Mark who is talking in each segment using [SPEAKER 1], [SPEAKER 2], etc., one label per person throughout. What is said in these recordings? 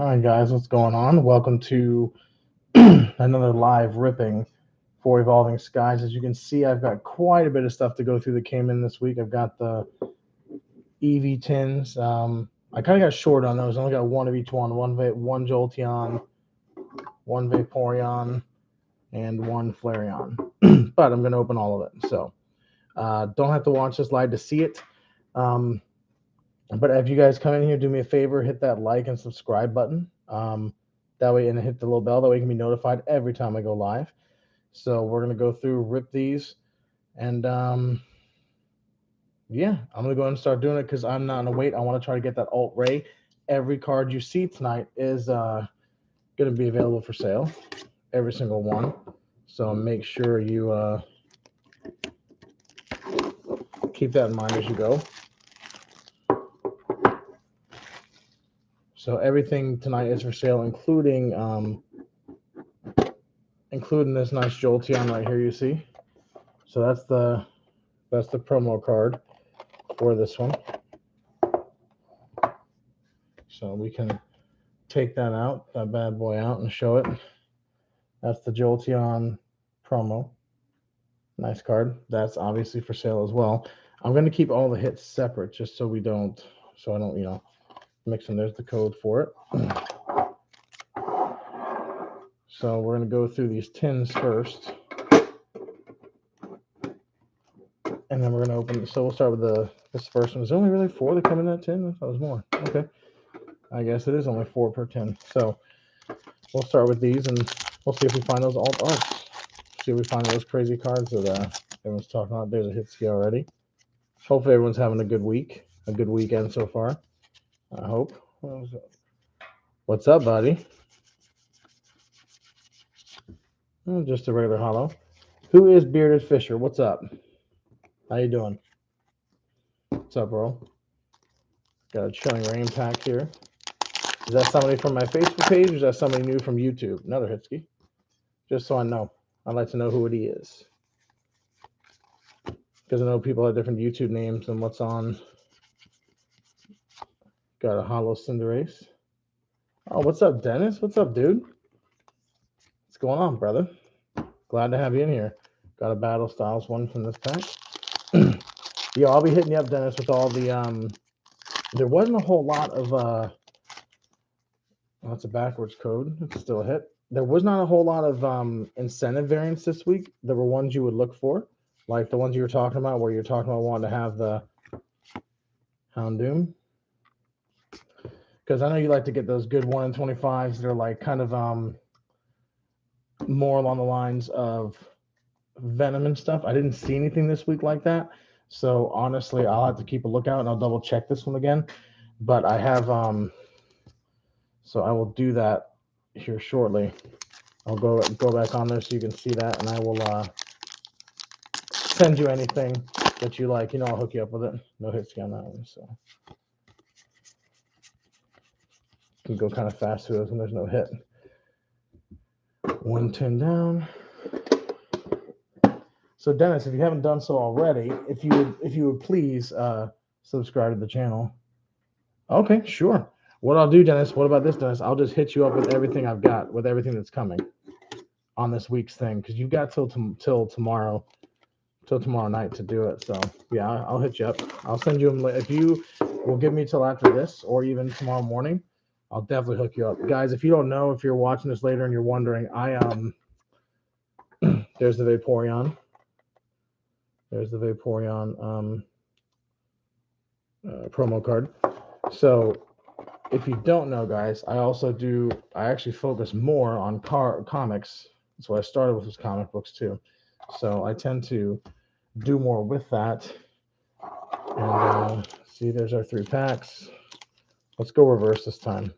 [SPEAKER 1] All right, guys, what's going on? Welcome to another live ripping for Evolving Skies. As you can see, I've got quite a bit of stuff to go through that came in this week. I've got the EV tins. I kind of got short on those. I only got one of each one Jolteon, one Vaporeon, and one Flareon. But I'm going to open all of it. So don't have to watch this live to see it. But if you guys come in here, do me a favor, hit that like and subscribe button. That way, and hit the little bell. That way, you can be notified every time I go live. So we're gonna go through, rip these, and yeah, I'm gonna go ahead and start doing it because I'm not gonna wait. I want to try to get that Alt Ray. Every card you see tonight is gonna be available for sale. Every single one. So make sure you keep that in mind as you go. So everything tonight is for sale, including this nice Jolteon right here. You see. So that's the promo card for this one. So we can take that out, that bad boy out, and show it. That's the Jolteon promo. Nice card. That's obviously for sale as well. I'm going to keep all the hits separate just so I don't, mix them. There's the code for it. So we're going to go through these tins first. And then we're going to open. So we'll start with this first one. There's only really 4 that come in that tin? I thought it was more. Okay. I guess it is only 4 per tin. So we'll start with these, and we'll see if we find those alt arts. See if we find those crazy cards that everyone's talking about. There's a Hitsuki already. Hopefully everyone's having a good week, a good weekend so far. I hope. What's up, buddy? Oh, just a regular hollow. Who is Bearded Fisher? What's up? How you doing? What's up, bro? Got a Chilling Rain pack here. Is that somebody from my Facebook page, or is that somebody new from YouTube? Another Hitsuki. Just so I know. I'd like to know who it is. Because I know people have different YouTube names and what's on. Got a hollow Cinderace. Oh, what's up, Dennis? What's up, dude? What's going on, brother? Glad to have you in here. Got a Battle Styles one from this pack. Yo, I'll be hitting you up, Dennis, with all the there wasn't a whole lot of that's a backwards code. It's still a hit. There was not a whole lot of incentive variants this week. There were ones you would look for, like the ones you were talking about, where you're talking about wanting to have the Houndoom. Because I know you like to get those good 1 in 25s that are like kind of more along the lines of Venom and stuff. I didn't see anything this week like that. So honestly, I'll have to keep a lookout, and I'll double check this one again. But I have so I will do that here shortly. I'll go back on there so you can see that, and I will send you anything that you like. I'll hook you up with it. No hits on that one, so you can go kind of fast through those when there's no hit. 110 down. So Dennis, if you haven't done so already, if you would please subscribe to the channel. Okay, sure. What I'll do, Dennis, what about this, Dennis? I'll just hit you up with everything I've got, with everything that's coming on this week's thing, because you've got till tomorrow night to do it. So yeah, I'll hit you up. I'll send you them. If you will give me till after this, or even tomorrow morning, I'll definitely hook you up, guys. If you don't know, if you're watching this later and you're wondering, there's the Vaporeon. There's the Vaporeon promo card. So if you don't know, guys, I actually focus more on comics. That's what I started with, was comic books too. So I tend to do more with that. And see, there's our 3 packs. Let's go reverse this time.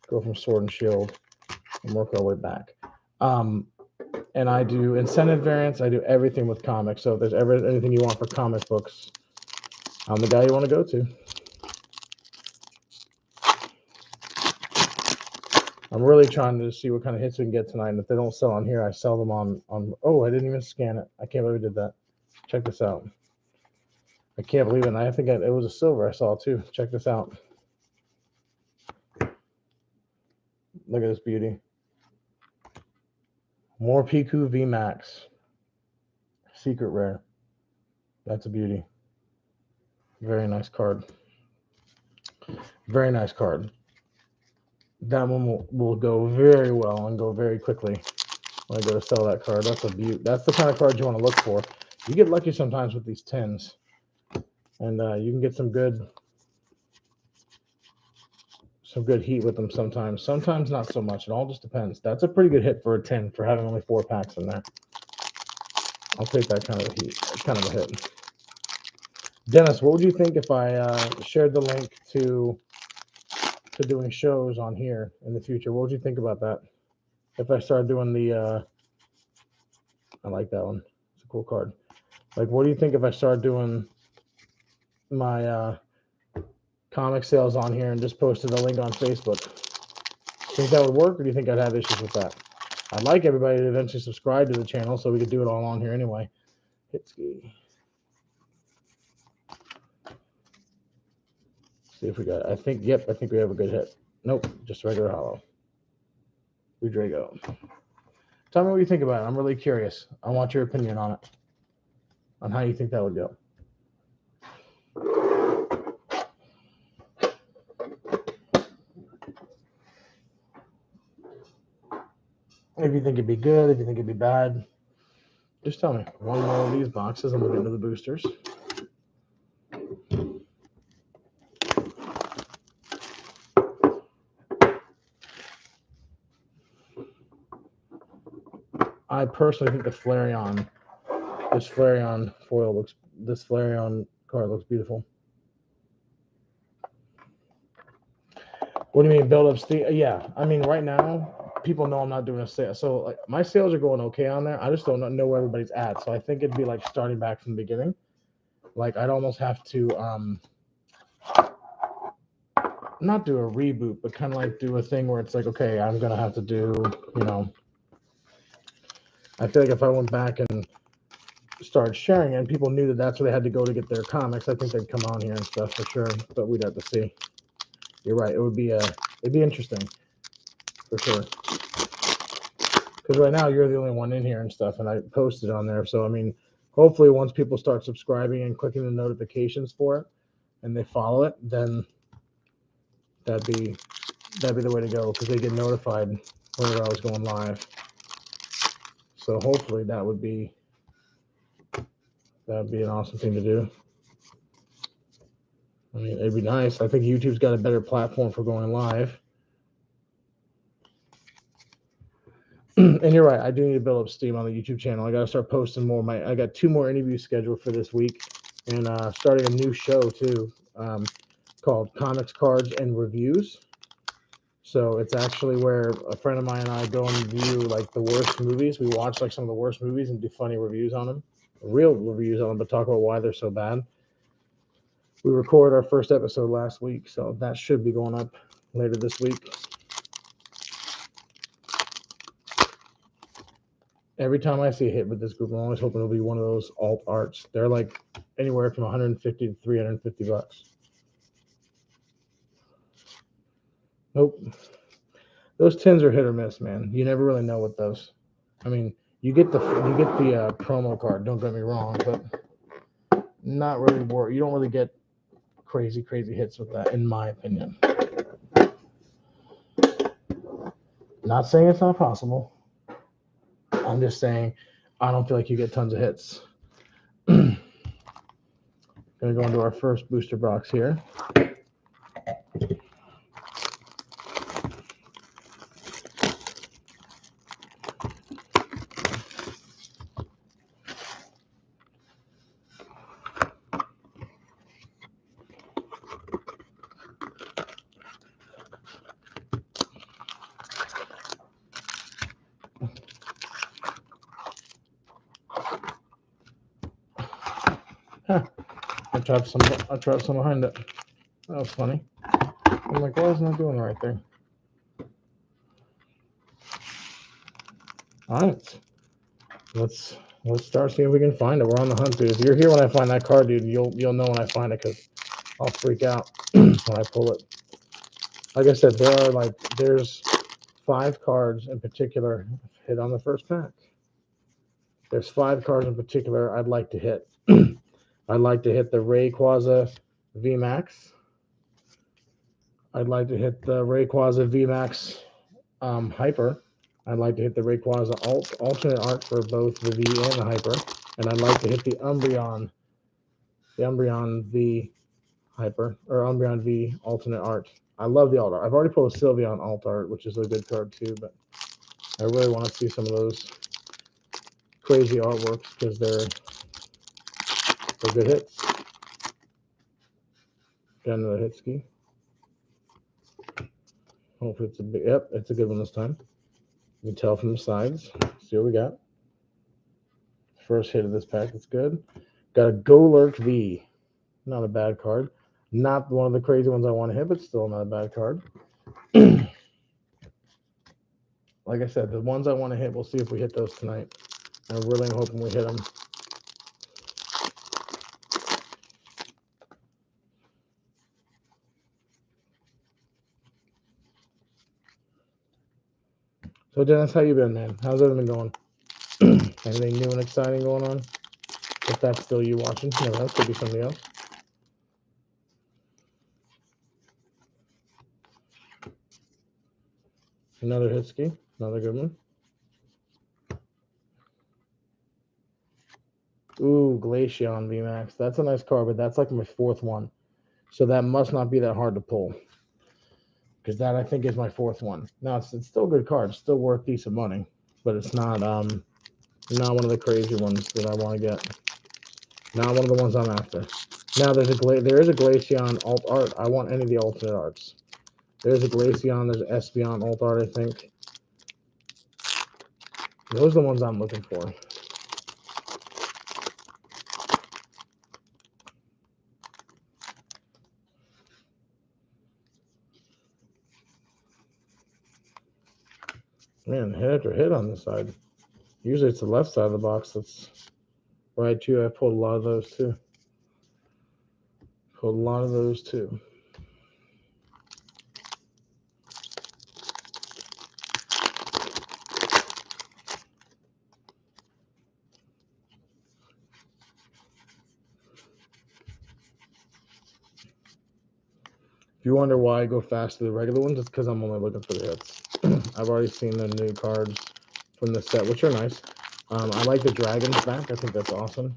[SPEAKER 1] Go from Sword and Shield and work our way back. And I do incentive variants. I do everything with comics. So if there's anything you want for comic books, I'm the guy you want to go to. I'm really trying to see what kind of hits we can get tonight. And if they don't sell on here, I sell them on. Oh, I didn't even scan it. I can't believe we did that. Check this out. I can't believe it. And I think it was a silver I saw too. Check this out. Look at this beauty. More Piku V Max. Secret rare. That's a beauty. Very nice card. Very nice card. That one will go very well and go very quickly when I go to sell that card. That's a beaut. That's the kind of card you want to look for. You get lucky sometimes with these tins, and you can get some good heat with them sometimes. Sometimes not so much. It all just depends. That's a pretty good hit for a tin for having only 4 packs in there. I'll take that kind of a heat, kind of a hit. Dennis, what would you think if I shared the link to doing shows on here in the future? What would you think about that? If I started doing the, I like that one. It's a cool card. Like, what do you think if I started doing my comic sales on here and just posted a link on Facebook? Think that would work, or do you think I'd have issues with that? I'd like everybody to eventually subscribe to the channel so we could do it all on here anyway. Hit ski. See if we got it. I think we have a good hit. Nope, just regular hollow. Udrago. Tell me what you think about it. I'm really curious. I want your opinion on it, on how you think that would go. If you think it'd be good, if you think it'd be bad, just tell me. One more of these boxes, and we'll get into the boosters. I personally think this Flareon card looks beautiful. What do you mean build up steam? Yeah, I mean right now people know I'm not doing a sale, so like my sales are going okay on there. I just don't know where everybody's at, so I think it'd be like starting back from the beginning. Like I'd almost have to not do a reboot, but kind of like do a thing where it's like, okay, I'm gonna have to do, you know. I feel like if I went back and started sharing it and people knew that that's where they had to go to get their comics, I think they'd come on here and stuff for sure. But we'd have to see. You're right. It'd be interesting for sure. Because right now you're the only one in here and stuff, and I posted on there. So I mean, hopefully once people start subscribing and clicking the notifications for it, and they follow it, then that'd be the way to go because they get notified whenever I was going live. So hopefully that would be an awesome thing to do. I mean, it'd be nice. I think YouTube's got a better platform for going live. And you're right. I do need to build up steam on the YouTube channel. I got to start posting more. I got 2 more interviews scheduled for this week, and starting a new show too, called Comics, Cards, and Reviews. So it's actually where a friend of mine and I go and review like the worst movies. We watch like some of the worst movies and do funny reviews on them, real reviews on them, but talk about why they're so bad. We recorded our first episode last week, so that should be going up later this week. Every time I see a hit with this group, I'm always hoping it'll be one of those alt arts. They're like anywhere from 150 to 350 bucks. Nope. Those tins are hit or miss, man. You never really know with those. I mean, you get the promo card. Don't get me wrong, but not really work. You don't really get crazy hits with that, in my opinion. Not saying it's not possible. I'm just saying I don't feel like you get tons of hits. Gonna go into our first booster box here. Huh. I dropped some behind it. That was funny. I'm like, why isn't it doing the right thing? All right. Let's start seeing if we can find it. We're on the hunt, dude. If you're here when I find that card, dude, you'll know when I find it because I'll freak out when I pull it. Like I said, there's 5 cards in particular hit on the first pack. There's 5 cards in particular I'd like to hit. I'd like to hit the Rayquaza VMAX. I'd like to hit the Rayquaza VMAX Hyper. I'd like to hit the Rayquaza alternate art for both the V and the Hyper. And I'd like to hit the Umbreon V Hyper, or Umbreon V alternate art. I love the alt art. I've already pulled a Sylveon alt art, which is a good card too, but I really want to see some of those crazy artworks because they're good hits. Got another hit ski. Hopefully it's a big, yep, it's a good one this time. You can tell from the sides. See what we got. First hit of this pack, that's good. Got a Golurk V. Not a bad card. Not one of the crazy ones I want to hit, but still not a bad card. Like I said, the ones I want to hit, we'll see if we hit those tonight. I'm really hoping we hit them. So Dennis, how you been, man? How's everything going? Anything new and exciting going on? If that's still you watching, no, that could be something else. Another hit ski, another good one. Ooh, Glaceon VMAX. That's a nice card, but that's like my 4th one. So that must not be that hard to pull. Because that, I think, is my 4th one. Now, it's still a good card. It's still worth decent money. But it's not one of the crazy ones that I want to get. Not one of the ones I'm after. Now, there is a Glaceon alt art. I want any of the alternate arts. There's a Glaceon. There's an Espeon alt art, I think. Those are the ones I'm looking for. Man, hit after hit on this side. Usually it's the left side of the box that's right too. I pulled a lot of those too. If you wonder why I go fast to the regular ones, it's because I'm only looking for the hits. I've already seen the new cards from the set, which are nice. I like the dragons back. I think that's awesome.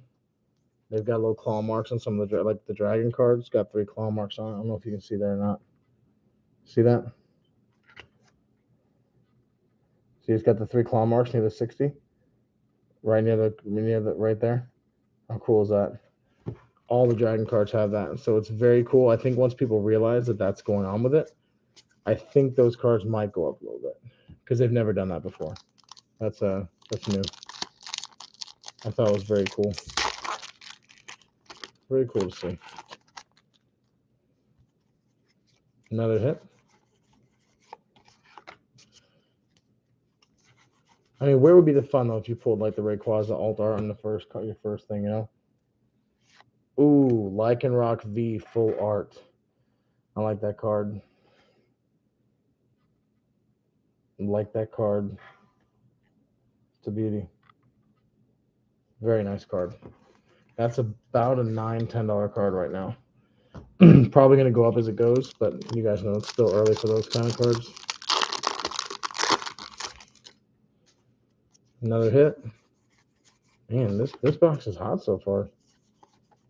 [SPEAKER 1] They've got little claw marks on some of the like the dragon cards. Got 3 claw marks on it. I don't know if you can see that or not. See that? See, it's got the 3 claw marks near the 60, right near the right there. How cool is that? All the dragon cards have that, so it's very cool. I think once people realize that that's going on with it, I think those cards might go up a little bit because they've never done that before. That's new. I thought it was very cool. Very cool to see. Another hit. I mean, where would be the fun though if you pulled like the Rayquaza alt art on the your first thing, you know? Ooh, Lycanroc V full art. I like that card. Like that card. It's a beauty. Very nice card. That's about a $9, $10 card right now. Probably going to go up as it goes, but you guys know it's still early for those kind of cards. Another hit. Man, this box is hot so far.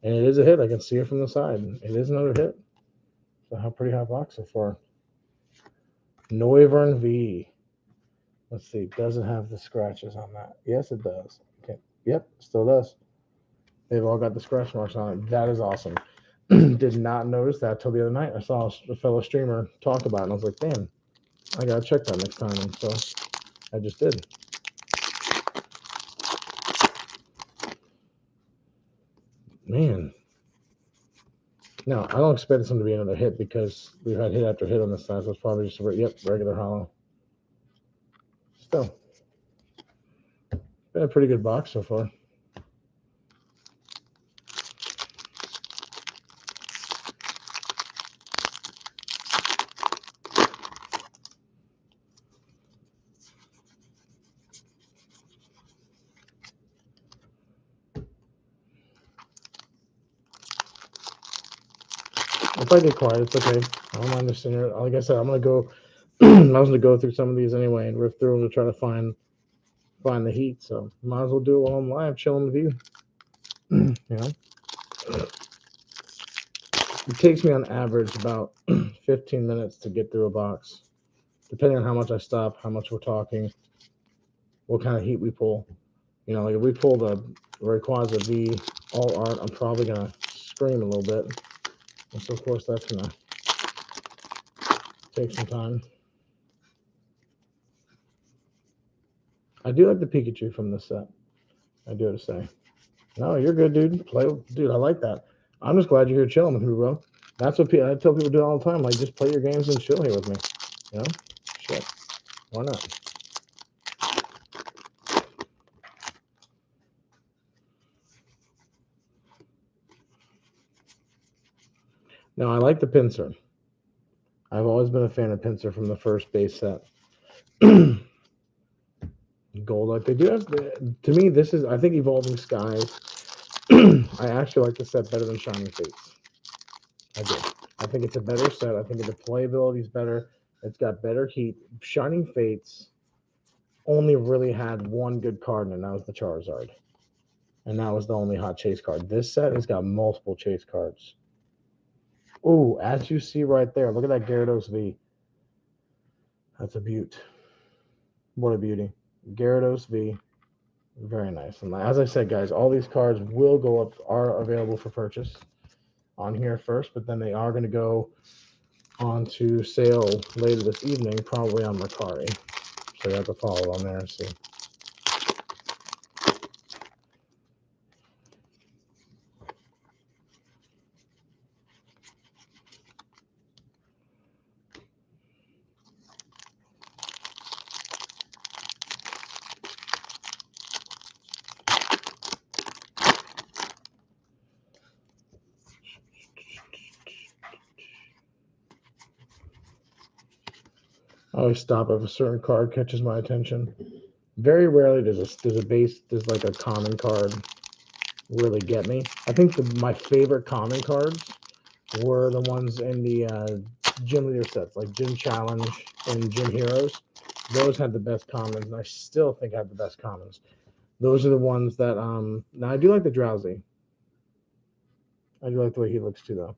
[SPEAKER 1] And it is a hit. I can see it from the side. It is another hit. So how pretty hot box so far. Noivern V. Let's see. Does it have the scratches on that? Yes, it does. Okay. Yep, still does. They've all got the scratch marks on it. That is awesome. Did not notice that till the other night. I saw a fellow streamer talk about it, and I was like, damn, I got to check that next time. And so I just did. Man. Now, I don't expect this one to be another hit because we've had hit after hit on this side, so it's probably just regular hollow. Still, been a pretty good box so far. If I get quiet, it's okay. I don't mind just sitting here. Like I said, I'm gonna go. I was gonna go through some of these anyway and rip through them to try to find the heat. So might as well do it while I'm live, chilling with you. You know, it takes me on average about 15 minutes to get through a box, depending on how much I stop, how much we're talking, what kind of heat we pull. You know, like if we pull the Rayquaza V Alt Art, I'm probably gonna scream a little bit. And so of course that's gonna take some time. I do like the Pikachu from this set. I do have to say. No, you're good, dude. Dude. I like that. I'm just glad you're here chilling with me, bro. That's what I tell people to do all the time. Like, just play your games and chill here with me. You know, shit. Why not? No, I like the pincer. I've always been a fan of pincer from the first base set. Gold, like they do have. To me, this is. I think Evolving Skies. I actually like the set better than Shining Fates. I do. I think it's a better set. I think the playability is better. It's got better heat. Shining Fates only really had one good card, and that was the Charizard. And that was the only hot chase card. This set has got multiple chase cards. Oh, as you see right there, look at that Gyarados V. That's a beaut. What a beauty. Gyarados V. Very nice. And as I said, guys, all these cards will go up, are available for purchase on here first, but then they are going to go on to sale later this evening, probably on Mercari. So you have to follow on there and see. I always stop if a certain card catches my attention. Very rarely does like a common card really get me. I think my favorite common cards were the ones in the gym leader sets, like Gym Challenge and Gym Heroes. Those had the best commons, and I still think have the best commons. Those are the ones that now I do like the Drowsy. I do like the way he looks too, though.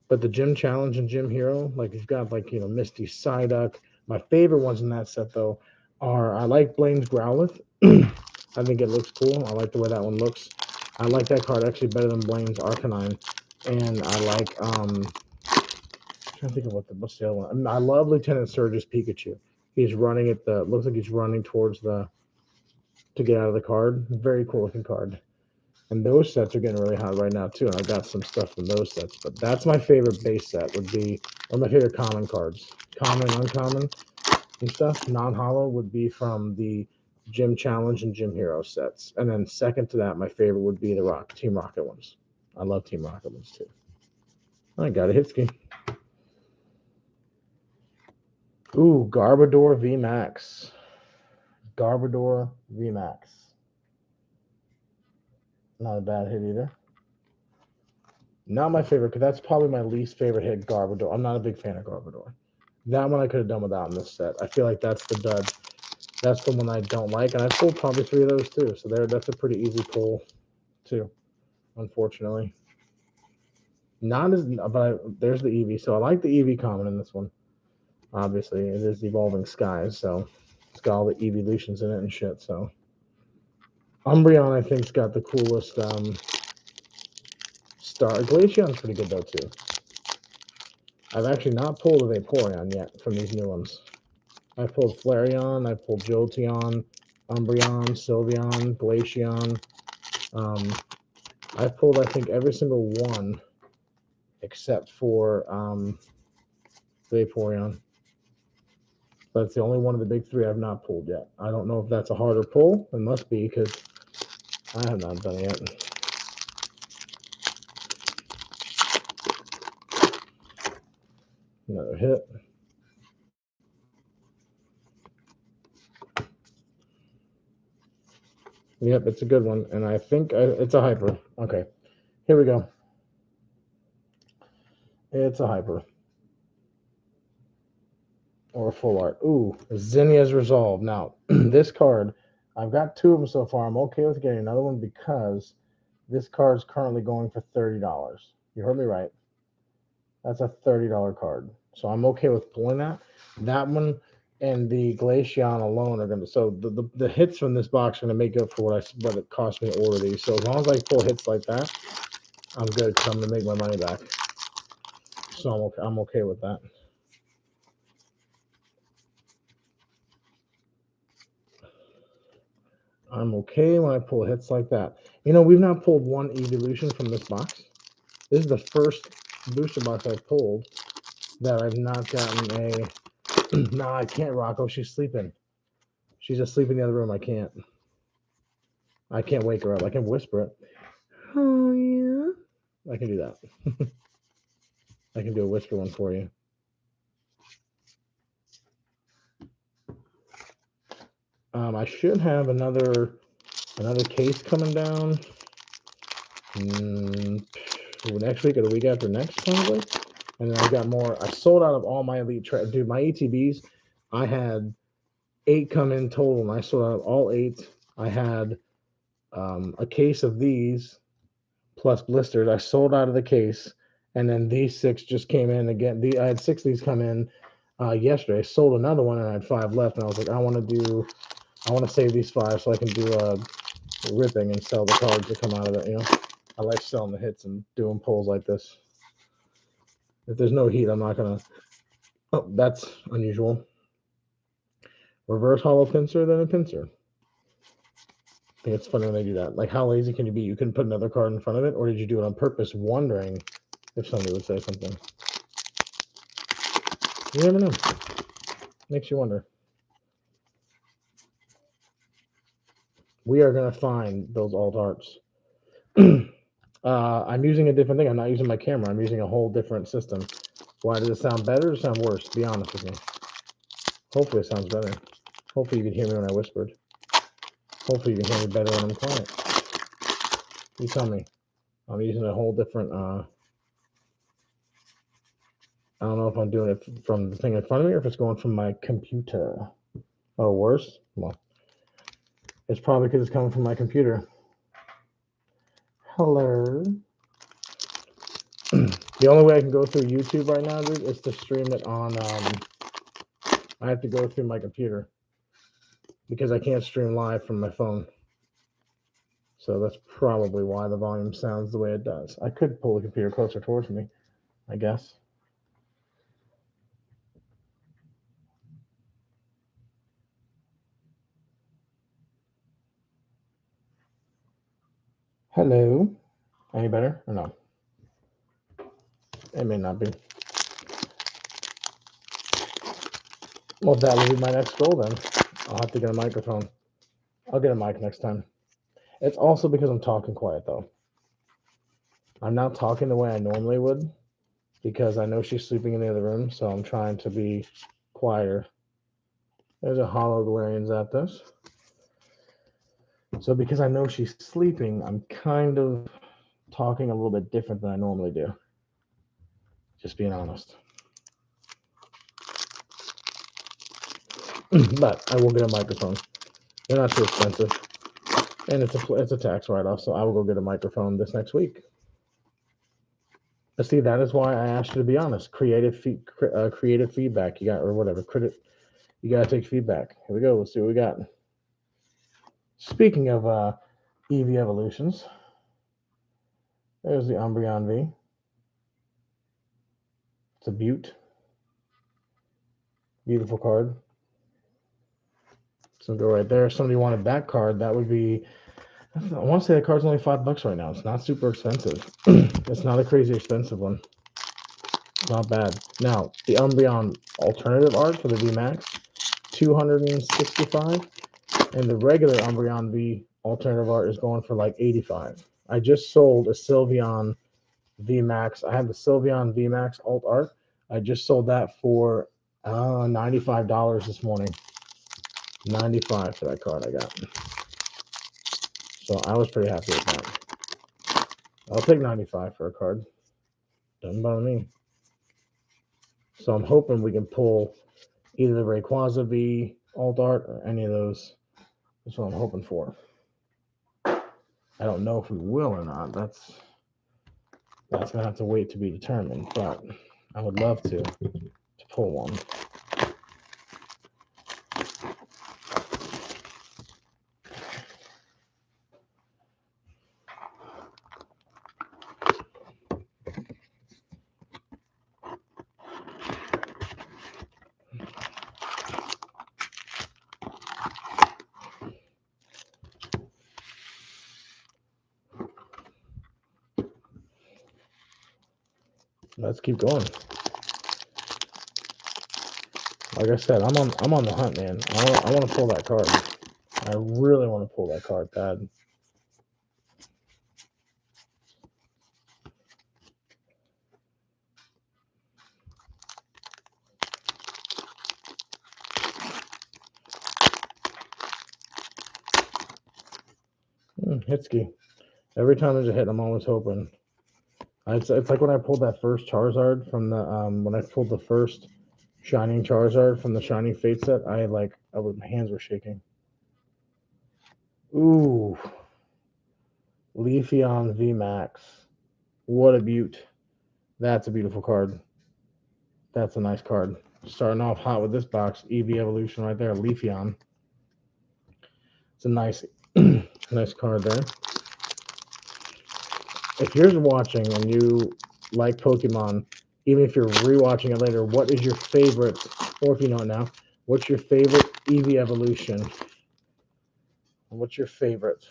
[SPEAKER 1] But the Gym Challenge and Gym Hero, like you've got like Misty Psyduck. My favorite ones in that set though are I like Blaine's Growlithe. I think it looks cool. I like the way that one looks. I like that card actually better than Blaine's Arcanine. And I like I'm trying to think of what's the other one. I love Lieutenant Surge's Pikachu. He's running at the looks like he's running towards the to get out of the card. Very cool looking card. And those sets are getting really hot right now too. And I got some stuff from those sets. But that's my favorite base set would be one of my favorite common cards. Common, uncommon, and stuff. Non-hollow would be from the Gym Challenge and Gym Hero sets. And then second to that, my favorite would be the Team Rocket ones. I love Team Rocket ones too. I got a Hitski. Ooh, Garbodor VMAX. Garbodor VMAX. Not a bad hit either. Not my favorite, because that's probably my least favorite hit, Garbodor. I'm not a big fan of Garbodor. That one I could have done without in this set. I feel like that's the dud. That's the one I don't like, and I pulled probably 3 of those too. So that's a pretty easy pull too, unfortunately. Not as, but there's the Eevee. So I like the Eevee common in this one. Obviously, it is Evolving Skies, so it's got all the evolutions in it and shit. So Umbreon, I think's got the coolest star. Glaceon's pretty good though too. I've actually not pulled a Vaporeon yet from these new ones. I pulled Flareon, I pulled Jolteon, Umbreon, Sylveon, Glaceon. I've pulled, I think, every single one except for Vaporeon. That's the only one of the big 3 I've not pulled yet. I don't know if that's a harder pull. It must be because I have not done it yet. Another hit. Yep, it's a good one. And I think it's a hyper. Okay, here we go. It's a hyper. Or a full art. Ooh, Zinnia's Resolve. Now, this card, I've got two of them so far. I'm okay with getting another one because this card is currently going for $30. You heard me right. That's a $30 card. So I'm okay with pulling that. That one and the Glaceon alone are going to. So the hits from this box are going to make up for what it cost me to order these. So as long as I pull hits like that, I'm good because I'm going to make my money back. So I'm okay with that. I'm okay when I pull hits like that. You know, we've not pulled one evolution from this box. This is the first booster box I've pulled that I've not gotten a. No, I can't, Rocco. She's sleeping. She's asleep in the other room. I can't. I can't wake her up. I can whisper it. Oh, yeah. I can do that. I can do a whisper one for you. I should have another case coming down next week or the week after next, probably. And then I got more. I sold out of all my elite dude. My ATBs, I had 8 come in total, and I sold out of all 8. I had a case of these plus blisters. I sold out of the case, and then these 6 just came in again. I had 6 of these come in yesterday. I sold another one, and I had 5 left. And I was like, I want to save these 5 so I can do ripping and sell the cards that come out of it. You know, I like selling the hits and doing pulls like this. If there's no heat, I'm not gonna. Oh, that's unusual. Reverse hollow pincer, then a pincer. I think it's funny when they do that. Like, how lazy can you be? You couldn't put another card in front of it, or did you do it on purpose, wondering if somebody would say something? You never know. Makes you wonder. We are gonna find those alt arts. I'm using a different thing. I'm not using my camera. I'm using a whole different system. Why does it sound better or sound worse? Be honest with me. Hopefully it sounds better. Hopefully you can hear me when I whispered. Hopefully you can hear me better when I'm quiet. You tell me. I'm using a whole different. I don't know if I'm doing it from the thing in front of me or if it's going from my computer. Oh, worse? Well, it's probably because it's coming from my computer. Hello. The only way I can go through YouTube right now, dude, is to stream it on. I have to go through my computer because I can't stream live from my phone. So that's probably why the volume sounds the way it does. I could pull the computer closer towards me, I guess. Hello. Any better or no? It may not be. Well, that will be my next goal then. I'll have to get a microphone. I'll get a mic next time. It's also because I'm talking quiet though. I'm not talking the way I normally would because I know she's sleeping in the other room, so I'm trying to be quieter. There's a hollow Galarian Zapdos. So because I know she's sleeping, I'm kind of talking a little bit different than I normally do. Just being honest. But I will get a microphone. They're not too expensive. And it's a tax write-off, so I will go get a microphone this next week. See, that is why I asked you to be honest. Creative feedback. You got, or whatever. You got to take feedback. Here we go. Let's see what we got. Speaking of EV evolutions, there's the Umbreon V. It's a beaut. Beautiful card. So go right there. If somebody wanted that card, that would be. I want to say the card's only $5 right now. It's not super expensive. It's not a crazy expensive one. Not bad. Now, the Umbreon alternative art for the VMAX, $265, and the regular Umbreon V alternative art is going for like $85. I just sold a Sylveon VMAX. I had the Sylveon VMAX alt art. I just sold that for $95 this morning. $95 for that card I got. So I was pretty happy with that. I'll take $95 for a card. Doesn't bother me. So I'm hoping we can pull either the Rayquaza V, Alt Art, or any of those. That's what I'm hoping for. I don't know if we will or not. That's gonna have to wait to be determined. But I would love to pull one. Let's keep going. Like I said, I'm on the hunt, man. I want to pull that card. I really want to pull that card bad. Hitski. Every time there's a hit, I'm always hoping. It's like when I pulled that first Charizard from the when I pulled the first Shining Charizard from the Shining Fate set. My hands were shaking. Ooh, Leafeon VMAX. What a beaut. That's a beautiful card. That's a nice card. Starting off hot with this box. EV Evolution right there. Leafeon. It's a nice, nice card there. If you're watching and you like Pokemon, even if you're rewatching it later, what is your favorite, or if you know it now, what's your favorite EV Evolution? What's your favorite?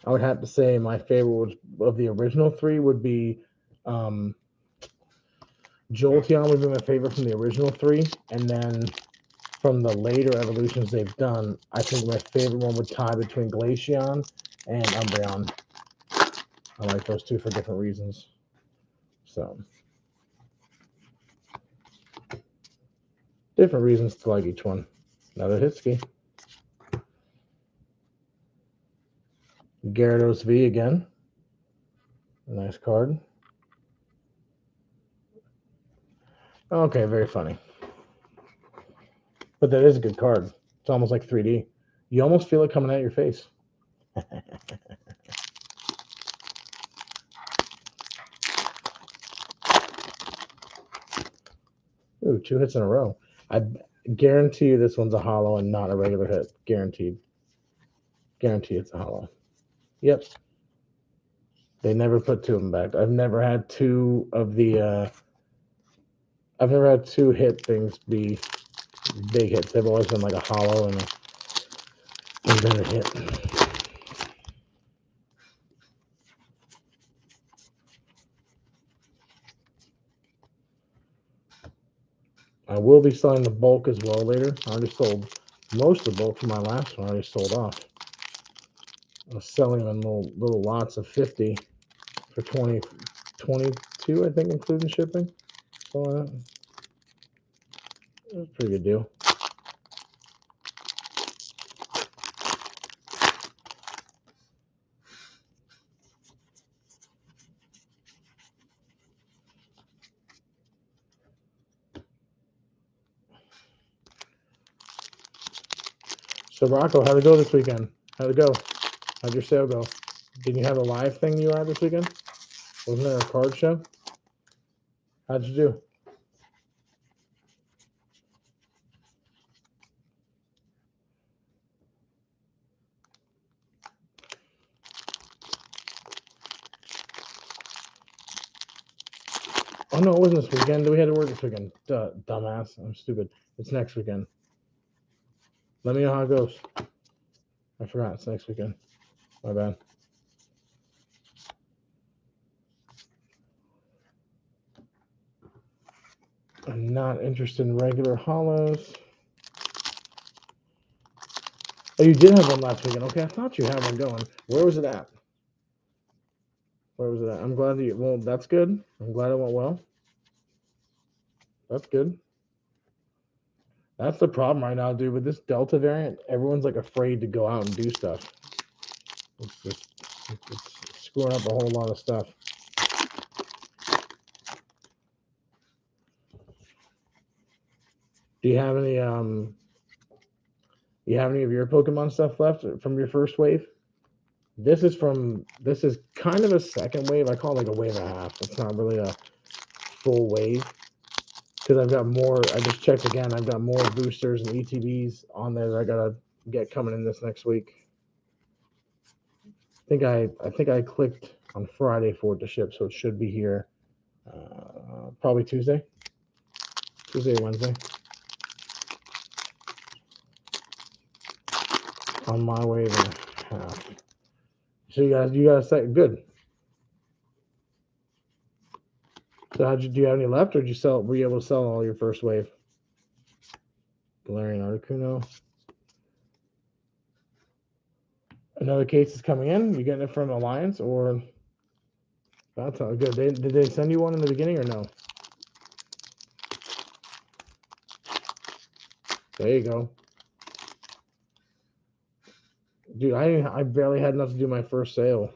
[SPEAKER 1] I would have to say my favorite of the original three would be Jolteon would be my favorite from the original three, and then from the later evolutions they've done, I think my favorite one would tie between Glaceon and Umbreon. I like those two for different reasons. So, different reasons to like each one. Another Hitski. Gyarados V again. Nice card. Okay, very funny. But that is a good card. It's almost like 3D. You almost feel it coming out your face. Ooh, 2 hits in a row. I guarantee you this one's a holo and not a regular hit. Guaranteed. Guarantee it's a holo. Yep. They never put 2 of them back. I've never had 2 of the I've never had 2 hit things be big hits. They've always been like a holo and a better hit. I will be selling the bulk as well later. I already sold most of the bulk from my last one. I already sold off. I was selling them in little lots of 50 for 22, I think, including shipping. So it was a pretty good deal. So Rocco, how'd it go this weekend? How'd it go? How'd your sale go? Did you have a live thing you were at this weekend? Wasn't there a card show? How'd you do? Oh no, it wasn't this weekend. We had to work this weekend. Duh, dumbass. I'm stupid. It's next weekend. Let me know how it goes. I forgot. It's next weekend. My bad. I'm not interested in regular holos. Oh, you did have one last weekend. Okay, I thought you had one going. Where was it at? Where was it at? I'm glad you. Well, that's good. I'm glad it went well. That's good. That's the problem right now, dude. With this Delta variant, everyone's like afraid to go out and do stuff. It's screwing up a whole lot of stuff. Do you have any you have any of your Pokemon stuff left from your first wave? This is kind of a second wave. I call it like a wave and a half. It's not really a full wave because I've got more. I just checked again. I've got more boosters and ETBs on there that I gotta get coming in this next week. I think I clicked on Friday for it to ship, so it should be here probably Tuesday or Wednesday. On my wave and a half. So you guys say good. So do you have any left, or did you were you able to sell all your first wave? Galarian Articuno. Another case is coming in. You getting it from Alliance or that's all good. Did they send you one in the beginning or no? There you go. Dude, I barely had enough to do my first sale.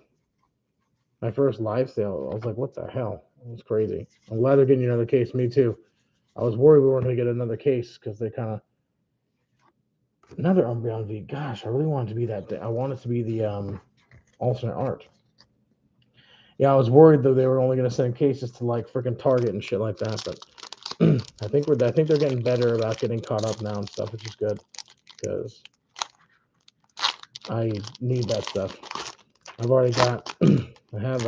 [SPEAKER 1] My first live sale. I was like, what the hell? It was crazy. I'm glad they're getting you another case. Me too. I was worried we weren't going to get another case because they kind of another Umbreon V. Gosh, I really wanted to be that. I wanted to be the alternate art. Yeah, I was worried though they were only going to send cases to like freaking Target and shit like that. But I think they're getting better about getting caught up now and stuff, which is good because I need that stuff. I've already got. I have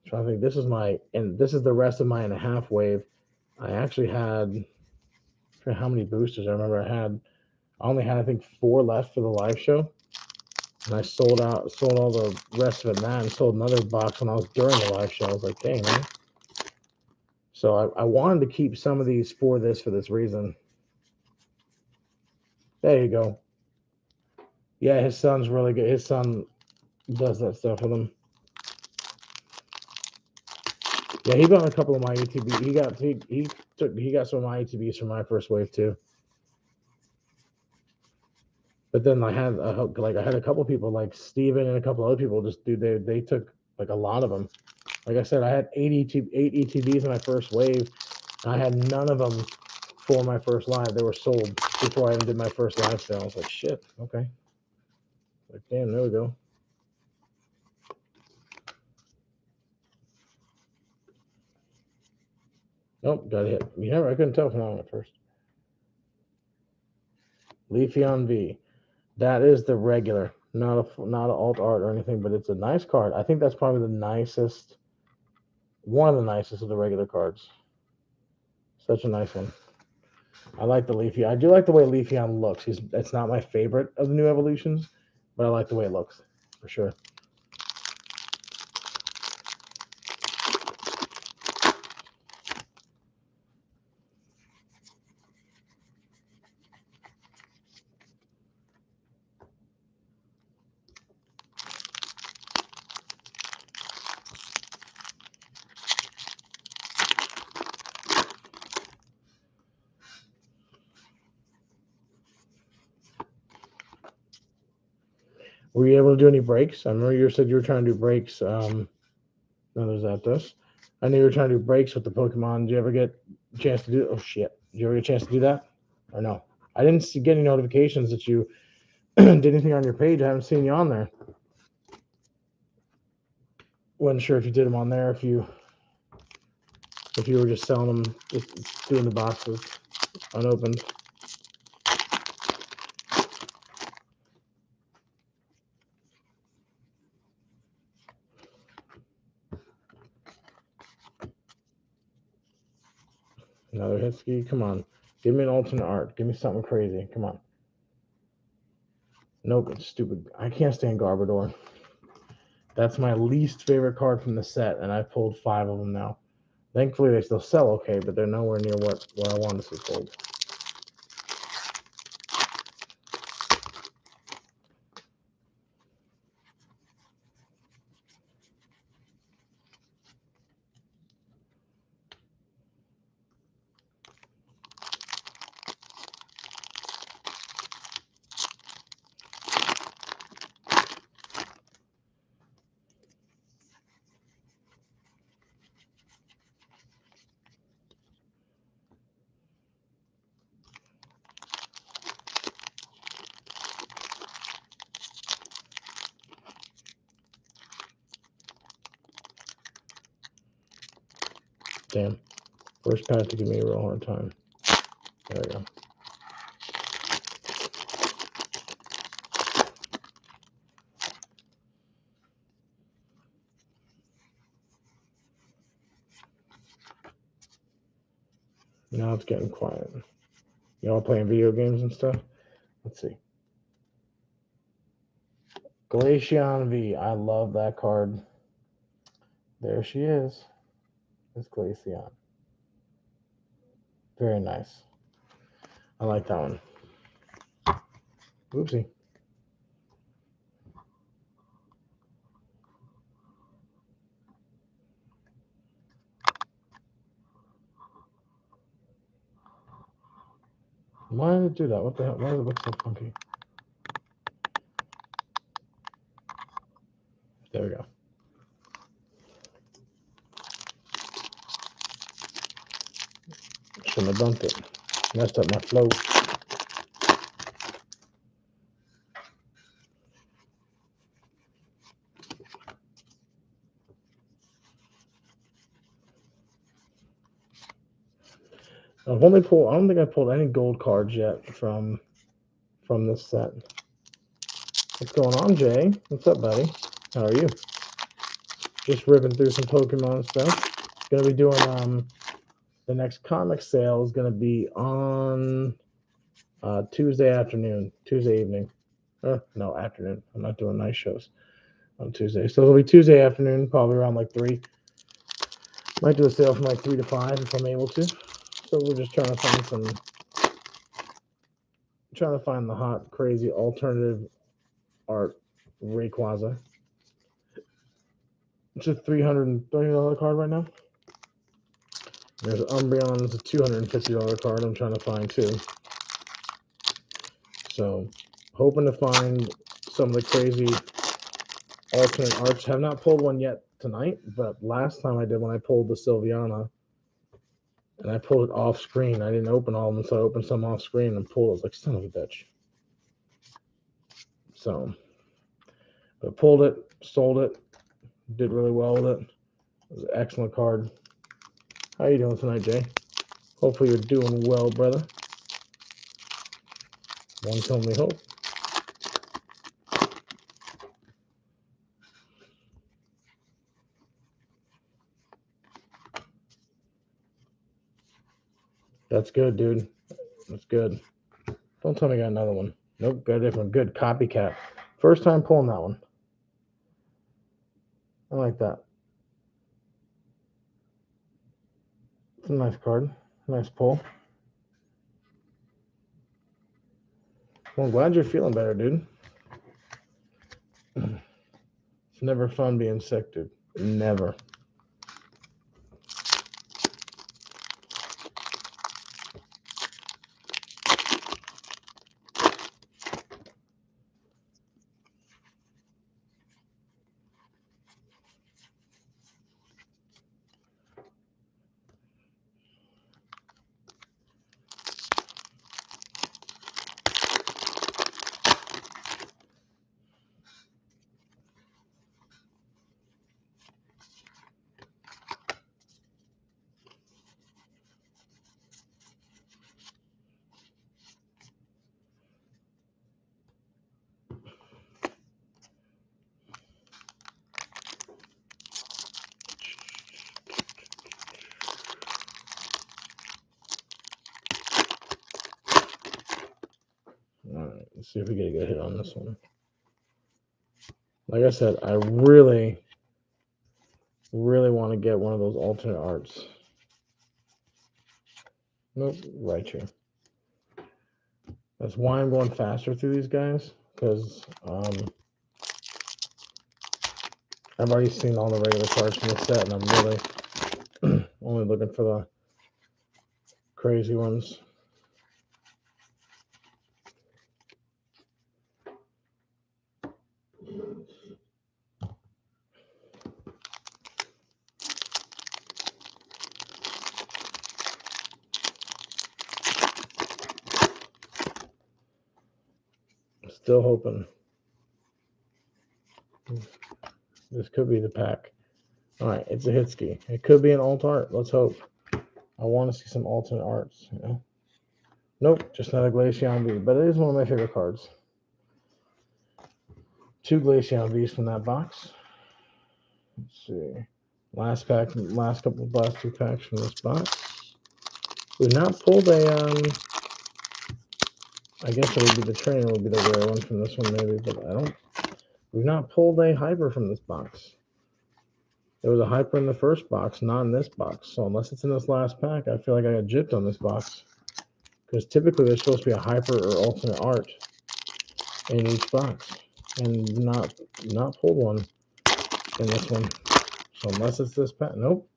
[SPEAKER 1] trying to think. This is the rest of my and a half wave. I actually had. How many boosters? I remember I only had I think 4 left for the live show. And I sold all the rest of it now and sold another box when I was during the live show. I was like, dang, man. So I wanted to keep some of these for this reason. There you go. Yeah, his son's really good. His son does that stuff with him. Yeah, he bought a couple of my ETBs. He got some of my ETBs from my first wave too. But then I had a couple of people like Steven and a couple other people they took like a lot of them. Like I said, I had 8 ETBs in my first wave. And I had none of them for my first live. They were sold before I even did my first live sale. I was like, shit, okay. Like, damn, there we go. Nope, got hit. I couldn't tell from on at first. Leafeon V. That is the regular, not an alt art or anything, but it's a nice card. I think that's probably one of the nicest of the regular cards. Such a nice one. I like the Leafeon. I do like the way Leafeon looks. It's not my favorite of the new evolutions, but I like the way it looks for sure. Were you able to do any breaks? I remember you said you were trying to do breaks. No, there's this. I knew you were trying to do breaks with the Pokemon. Did you ever get a chance to do? Oh shit! Did you ever get a chance to do that, or no? I didn't get any notifications that you did anything on your page. I haven't seen you on there. Wasn't sure if you did them on there. If you were just selling them, just doing the boxes unopened. Another Hitsky. Come on. Give me an alternate art. Give me something crazy. Come on. Nope, it's stupid. I can't stand Garbodor. That's my least favorite card from the set, and I've pulled 5 of them now. Thankfully, they still sell okay, but they're nowhere near what I wanted to see pulled. Damn. First pack to give me a real hard time. There we go. Now it's getting quiet. Y'all playing video games and stuff? Let's see. Glaceon V. I love that card. There she is. It's Glaceon. Very nice. I like that one. Oopsie. Why did it do that? What the hell? Why does it look so funky? There we go. Shouldn't have dumped it. Messed up my flow. I've only pulled. I don't think I pulled any gold cards yet from this set. What's going on, Jay? What's up, buddy? How are you? Just ripping through some Pokemon stuff. Gonna be doing the next comic sale is gonna be on Tuesday afternoon, Tuesday evening. No, afternoon. I'm not doing night shows on Tuesday, so it'll be Tuesday afternoon, probably around like 3. Might do a sale from like 3 to 5 if I'm able to. So we're just trying to find the hot, crazy alternative art Rayquaza. It's a $330 card right now. There's Umbreon, it's a $250 card I'm trying to find too. So, hoping to find some of the crazy alternate arts. Have not pulled one yet tonight, but last time I did when I pulled the Sylviana, and I pulled it off screen. I didn't open all of them, so I opened some off screen and pulled it. I was like, son of a bitch. So, I pulled it, sold it, did really well with it. It was an excellent card. How you doing tonight, Jay? Hopefully you're doing well, brother. One can only hope. That's good, dude. That's good. Don't tell me I got another one. Nope, got a different. Good copycat. First time pulling that one. I like that. It's a nice card. Nice pull. Well, I'm glad you're feeling better, dude. It's never fun being sick, dude. Never. All right, let's see if we get a good hit on this one. Like I said, I really want to get one of those alternate arts. Nope, right here. That's why I'm going faster through these guys, because I've already seen all the regular cards from the set, and I'm really only looking for the crazy ones. Still hoping this could be the pack. All right, it's a Hitski. It could be an alt art. Let's hope. I want to see some alternate arts, you know. Nope, just another Glaceon V, but it is one of my favorite cards. 2 Glaceon Vs from that box. Let's see. Last pack, last 2 packs from this box. We've not pulled a, I guess it would be the trainer would be the rare one from this one maybe, but we've not pulled a hyper from this box. There was a hyper in the first box, not in this box. So unless it's in this last pack, I feel like I got gypped on this box. Because typically there's supposed to be a hyper or alternate art in each box. And not pulled one in this one. So unless it's this pack, nope.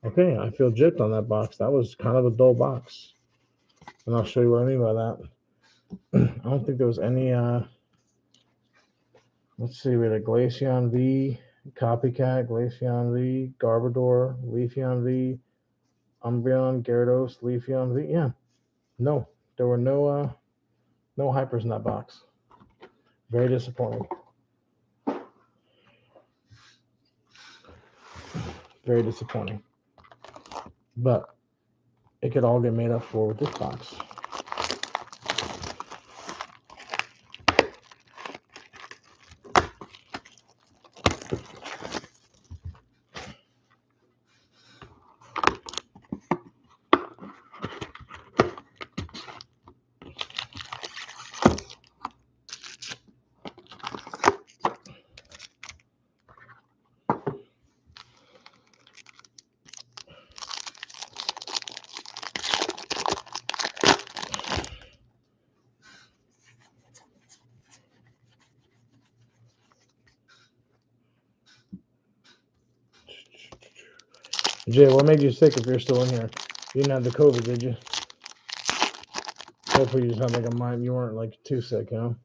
[SPEAKER 1] Okay, I feel gypped on that box. That was kind of a dull box. And I'll show you what I mean by that. I don't think there was any, let's see, we had a Glaceon V, Copycat, Glaceon V, Garbodor, Leafeon V, Umbreon, Gyarados, Leafeon V. Yeah, no, there were no hypers in that box. Very disappointing. Very disappointing. But it could all get made up for with this box. Jay, what made you sick if you're still in here? You didn't have the COVID, did you? Hopefully you just had like a mind. You weren't like too sick, you know?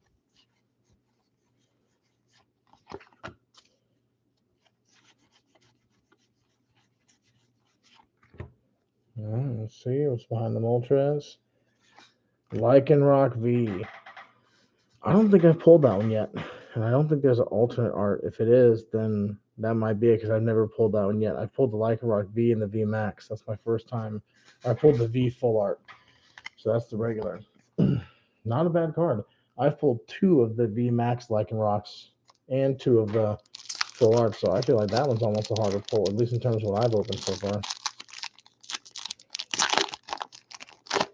[SPEAKER 1] All right, let's see what's behind the Moltres. Lycanroc V. I don't think I've pulled that one yet. And I don't think there's an alternate art. If it is, then that might be it because I've never pulled that one yet. I've pulled the Lycanroc V and the V Max. That's my first time. I pulled the V full art. So that's the regular. Not a bad card. I've pulled 2 of the V Max Lycanrocs and 2 of the full art. So I feel like that one's almost a harder pull, at least in terms of what I've opened so far.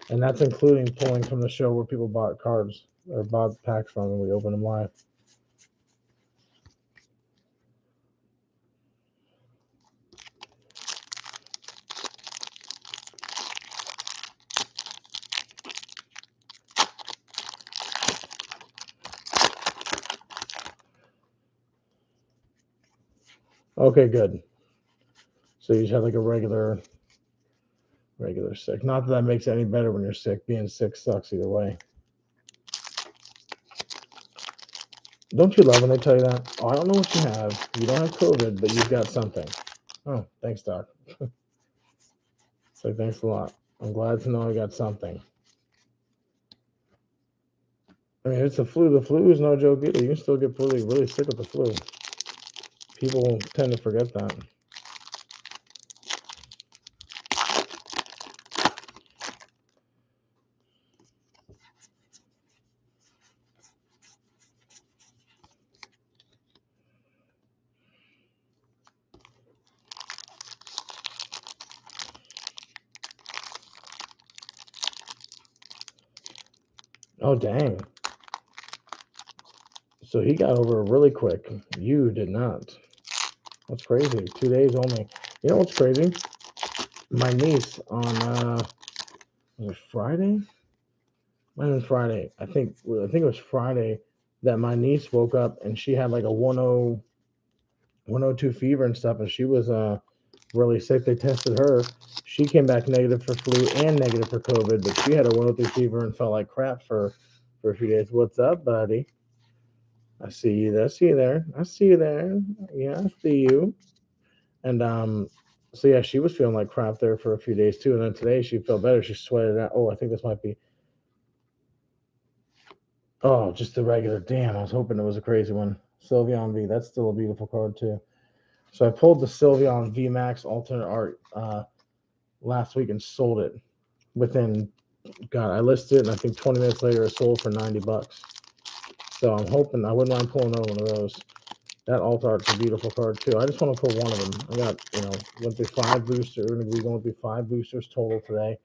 [SPEAKER 1] And that's including pulling from the show where people bought cards or bought packs from and we opened them live. Okay, good. So you just have like a regular sick. Not that that makes it any better when you're sick. Being sick sucks either way. Don't you love when they tell you that? Oh, I don't know what you have. You don't have COVID, but you've got something. Oh, thanks, Doc. It's like, thanks a lot. I'm glad to know I got something. I mean, it's the flu. The flu is no joke either. You can still get really, really sick with the flu. People tend to forget that. Oh, dang. So he got over really quick. You did not. That's crazy. 2 days only. You know what's crazy? My niece on was it Friday? Might have been Friday. I think it was Friday that my niece woke up and she had like a 102 fever and stuff, and she was really sick. They tested her. She came back negative for flu and negative for COVID, but she had a 103 fever and felt like crap for a few days. What's up, buddy? I see you there. I see you there. I see you there. Yeah, I see you. And so yeah, she was feeling like crap there for a few days too. And then today she felt better. She sweated out. Oh, I think this might be. Oh, just the regular. Damn, I was hoping it was a crazy one. Sylveon V. That's still a beautiful card too. So I pulled the Sylveon VMAX Alternate Art last week and sold it within, God, I listed it, and I think 20 minutes later it sold for $90. So I'm hoping, I wouldn't mind pulling another one of those. That Alt Art's a beautiful card too. I just want to pull one of them. I got, went through 5 boosters. We're going to be going through 5 boosters total today.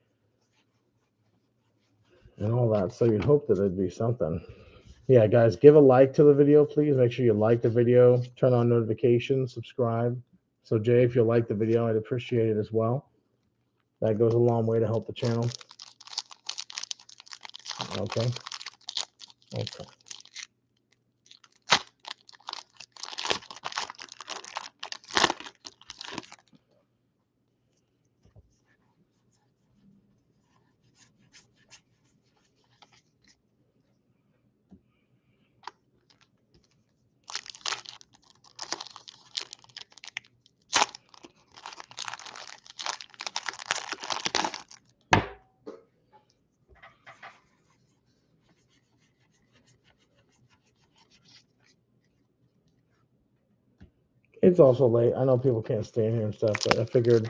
[SPEAKER 1] And all that. So you'd hope that it'd be something. Yeah, guys, give a like to the video, please. Make sure you like the video. Turn on notifications. Subscribe. So, Jay, if you like the video, I'd appreciate it as well. That goes a long way to help the channel. Okay. Okay. It's also late. I know people can't stay in here and stuff, but I figured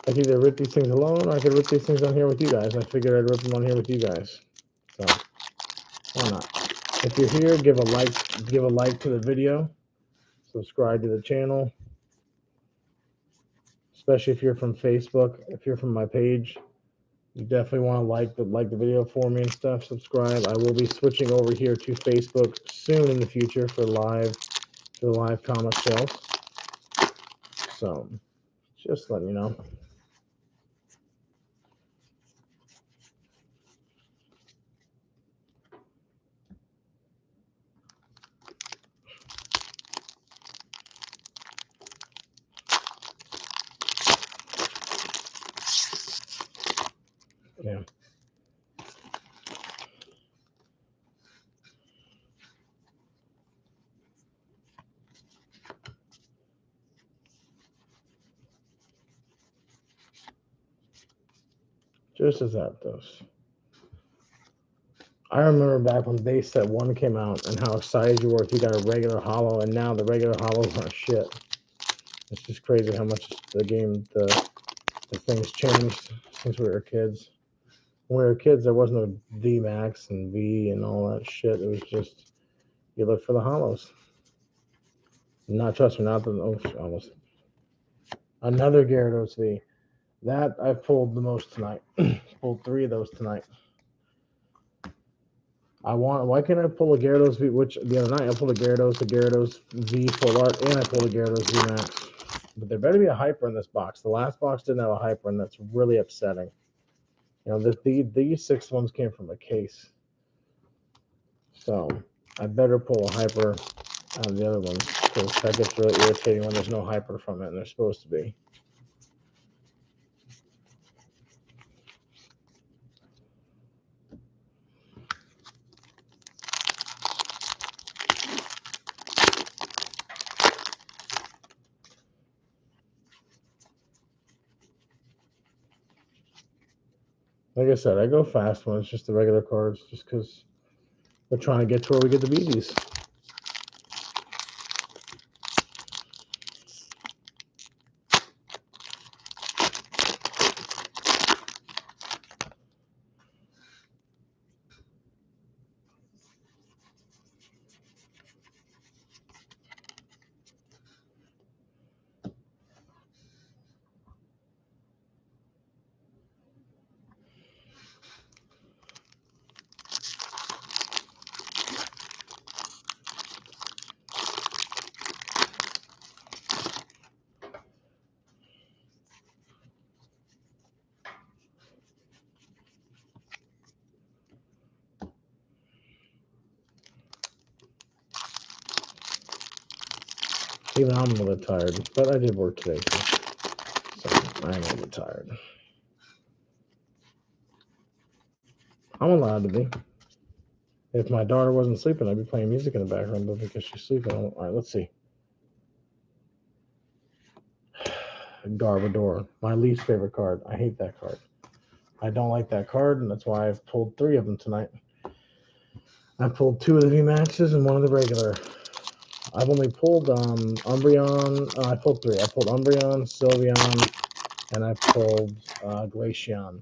[SPEAKER 1] I could either rip these things alone or I could rip these things on here with you guys. I figured I'd rip them on here with you guys. So, why not? If you're here, give a like to the video. Subscribe to the channel. Especially if you're from Facebook. If you're from my page, you definitely want to like the video for me and stuff. Subscribe. I will be switching over here to Facebook soon in the future for the live comic sales. So, just letting you know. Yeah. Just as that does. I remember back when Base Set 1 came out and how excited you were if you got a regular holo, and now the regular holos aren't shit. It's just crazy how much the things changed since we were kids. When we were kids, there was no VMAX and V and all that shit. It was just, you look for the holos. Not, trust me, not the, oh, almost. Another Gyarados V. That I pulled the most tonight. Pulled 3 of those tonight. Why can't I pull a Gyarados V, which the other night I pulled a Gyarados V full art, and I pulled a Gyarados V Max. But there better be a hyper in this box. The last box didn't have a hyper, and that's really upsetting. These 6 ones came from a case. So I better pull a hyper out of the other ones, because that gets really irritating when there's no hyper from it, and they're supposed to be. Like I said, I go fast when it's just the regular cards, just because we're trying to get to where we get the beauties. Even I'm a little bit tired, but I did work today too, so I am a little bit tired. I'm allowed to be. If my daughter wasn't sleeping, I'd be playing music in the background, but because she's sleeping, all right, let's see. Garbodor, my least favorite card. I hate that card. I don't like that card, and that's why I've pulled 3 of them tonight. I pulled 2 of the VMAXs and 1 of the regular. I've only pulled Umbreon. I pulled 3. I pulled Umbreon, Sylveon, and I pulled Glaceon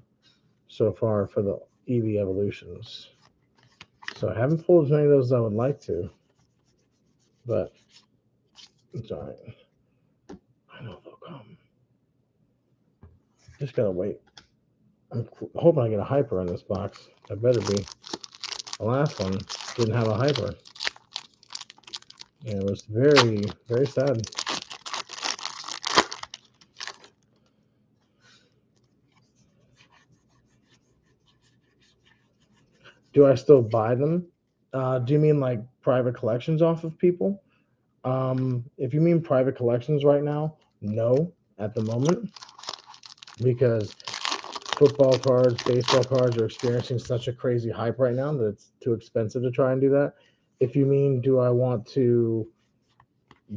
[SPEAKER 1] so far for the EV evolutions. So I haven't pulled as many of those as I would like to, but it's all right. I know they'll come. Just gotta wait. I'm hoping I get a hyper in this box. I better be. The last one didn't have a hyper. And it was very, very sad. Do I still buy them? Do you mean like private collections off of people? If you mean private collections right now, no, at the moment, because football cards, baseball cards are experiencing such a crazy hype right now that it's too expensive to try and do that. If you mean, do I want to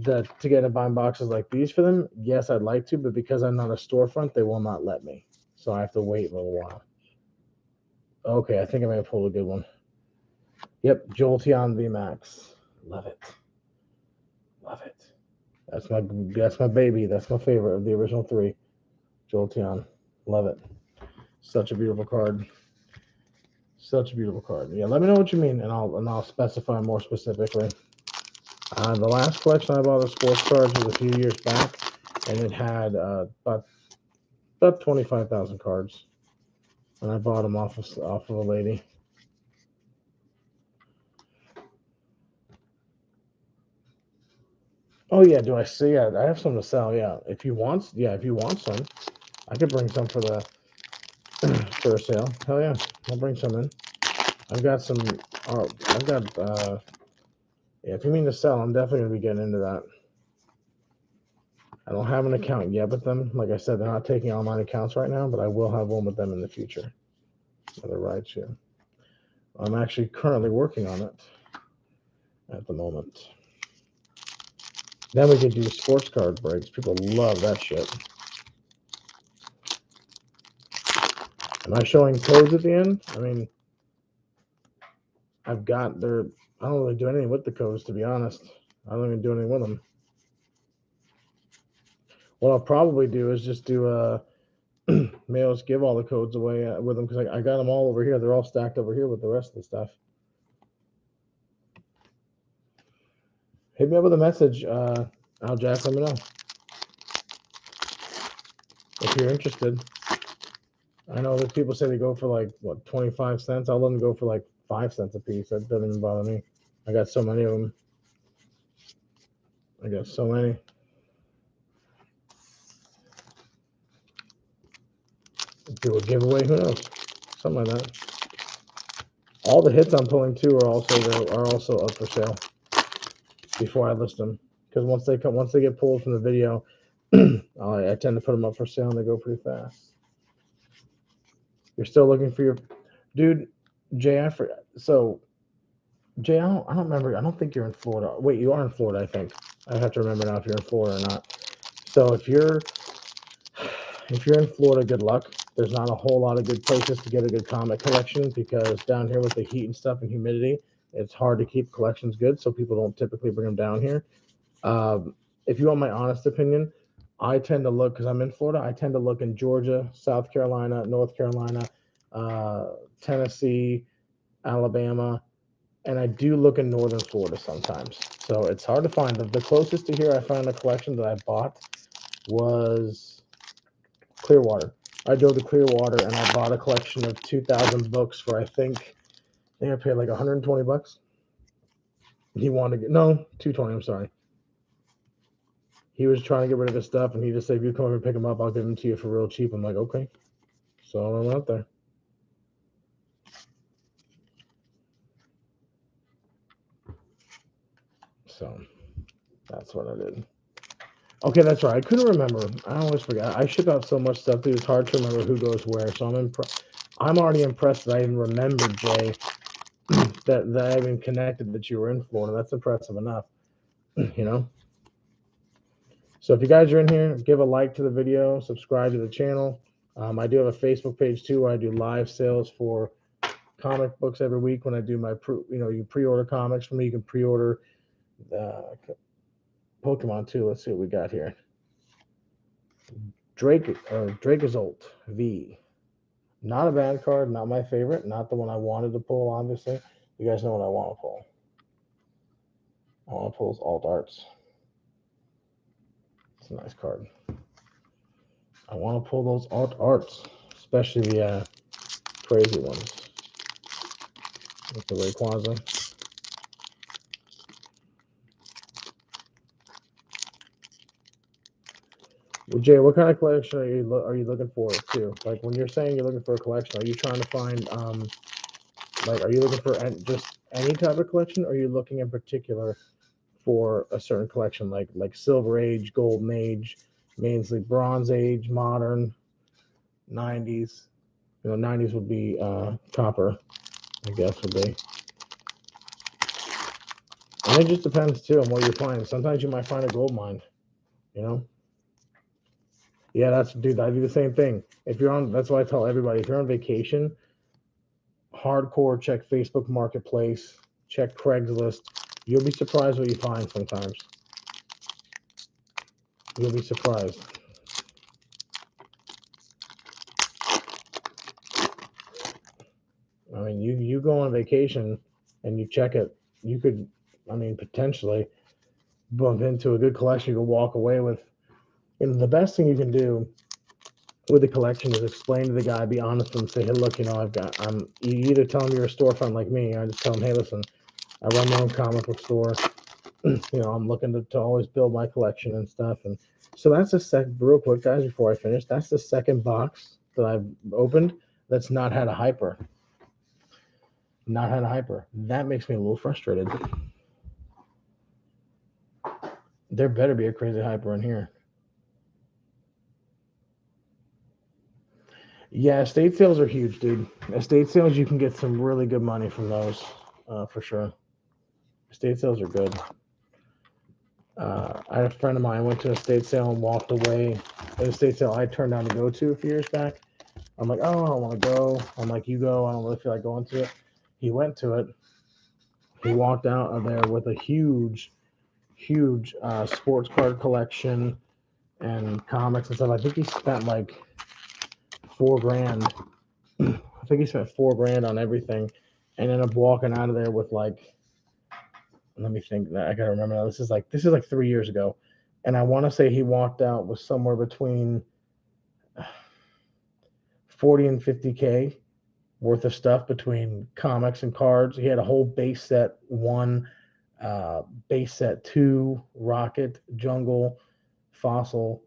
[SPEAKER 1] get in buying boxes like these for them? Yes, I'd like to, but because I'm not a storefront, they will not let me. So I have to wait a little while. Okay, I think I may have pulled a good one. Yep, Jolteon VMAX. Love it. Love it. That's my baby. That's my favorite of the original 3. Jolteon. Love it. Such a beautiful card. Such a beautiful card. Yeah, let me know what you mean, and I'll specify more specifically. The last collection I bought of sports cards was a few years back, and it had about 25,000 cards, and I bought them off of a lady. Oh yeah, do I see? Yeah, I have some to sell. Yeah, if you want some, I could bring some for the for a sale. Hell yeah, I'll bring some in. I've got some. Oh, I've got. Yeah, if you mean to sell, I'm definitely gonna be getting into that. I don't have an account yet with them. Like I said, they're not taking online accounts right now, but I will have one with them in the future. Another right shoe. I'm actually currently working on it at the moment. Then we could do sports card breaks. People love that shit. Am I showing codes at the end? I mean, I've got their. I don't really do anything with the codes, to be honest. I don't even do anything with them. What I'll probably do is just do a. May I just give all the codes away with them because I got them all over here. They're all stacked over here with the rest of the stuff. Hit me up with a message, Al Jack. Let me know if you're interested. I know that people say they go for like 25 cents. I'll let them go for like 5 cents a piece. That doesn't even bother me. I got so many of them. I got so many. Do a giveaway? Who knows? Something like that. All the hits I'm pulling too are also up for sale before I list them. Because once they get pulled from the video, I tend to put them up for sale and they go pretty fast. You're still looking for your dude, Jay. So Jay, I don't remember. I don't think you're in Florida. Wait, you are in Florida, I think. I have to remember now if you're in Florida or not. So if you're in Florida, good luck. There's not a whole lot of good places to get a good comic collection because down here with the heat and stuff and humidity, it's hard to keep collections good. So people don't typically bring them down here. If you want my honest opinion, I tend to look, because I'm in Florida, I tend to look in Georgia, South Carolina, North Carolina, Tennessee, Alabama, and I do look in northern Florida sometimes. So it's hard to find. The closest to here I found a collection that I bought was Clearwater. I drove to Clearwater and I bought a collection of 2,000 books for I think I paid like 120 bucks. He wanted to get, no, 220, I'm sorry. He was trying to get rid of his stuff and he just said, if you come over and pick them up, I'll give them to you for real cheap. I'm like, okay. So I went out there. So that's what I did. Okay, that's right. I couldn't remember. I always forget. I ship out so much stuff, dude. It's hard to remember who goes where. So I'm already impressed that I even remembered, Jay, that I even connected that you were in Florida. That's impressive enough, you know? So if you guys are in here, give a like to the video, subscribe to the channel. I do have a Facebook page too where I do live sales for comic books every week when I do my, you pre-order comics from me. You can pre-order Pokemon too. Let's see what we got here. Drakeazolt V. Not a bad card. Not my favorite. Not the one I wanted to pull. Obviously, you guys know what I want to pull. I want to pull his Alt Arts. It's a nice card. I want to pull those Alt Arts, especially the crazy ones. With the Rayquaza. Well, Jay, what kind of collection are you looking for too? Like when you're saying you're looking for a collection, are you trying to find like are you looking for just any type of collection, or are you looking in particular for a certain collection, like Silver Age, Golden Age, mainly Bronze Age, Modern, 90s? You know, 90s would be Copper, I guess would be. And it just depends too on what you find. Sometimes you might find a gold mine, you know. Yeah, that's dude. I do the same thing. If you're on, that's why I tell everybody. If you're on vacation, hardcore check Facebook Marketplace, check Craigslist. You'll be surprised what you find sometimes. You'll be surprised. I mean, you go on vacation and you check it, you could, I mean, potentially bump into a good collection. You can walk away with. You know, the best thing you can do with the collection is explain to the guy, be honest with him, say, hey, look, you know, you either tell him you're a storefront like me, or I just tell him, hey, listen, I run my own comic book store. You know, I'm looking to always build my collection and stuff. And so that's real quick, guys, before I finish, that's the second box that I've opened that's not had a hyper. Not had a hyper. That makes me a little frustrated. There better be a crazy hyper in here. Yeah, estate sales are huge, dude. Estate sales, you can get some really good money from those, for sure. Estate sales are good. I had a friend of mine went to a estate sale and walked away. An estate sale I turned down to go to a few years back. I'm like, oh, I don't want to go. I'm like, you go. I don't really feel like going to it. He went to it. He walked out of there with a huge sports card collection and comics and stuff. I think he spent like 4 grand. I think he spent 4 grand on everything, and ended up walking out of there with like, let me think. That I gotta remember now. This is like 3 years ago, and I want to say he walked out with somewhere between 40 and 50K worth of stuff between comics and cards. He had a whole base set one, base set two, Rocket, Jungle, Fossil,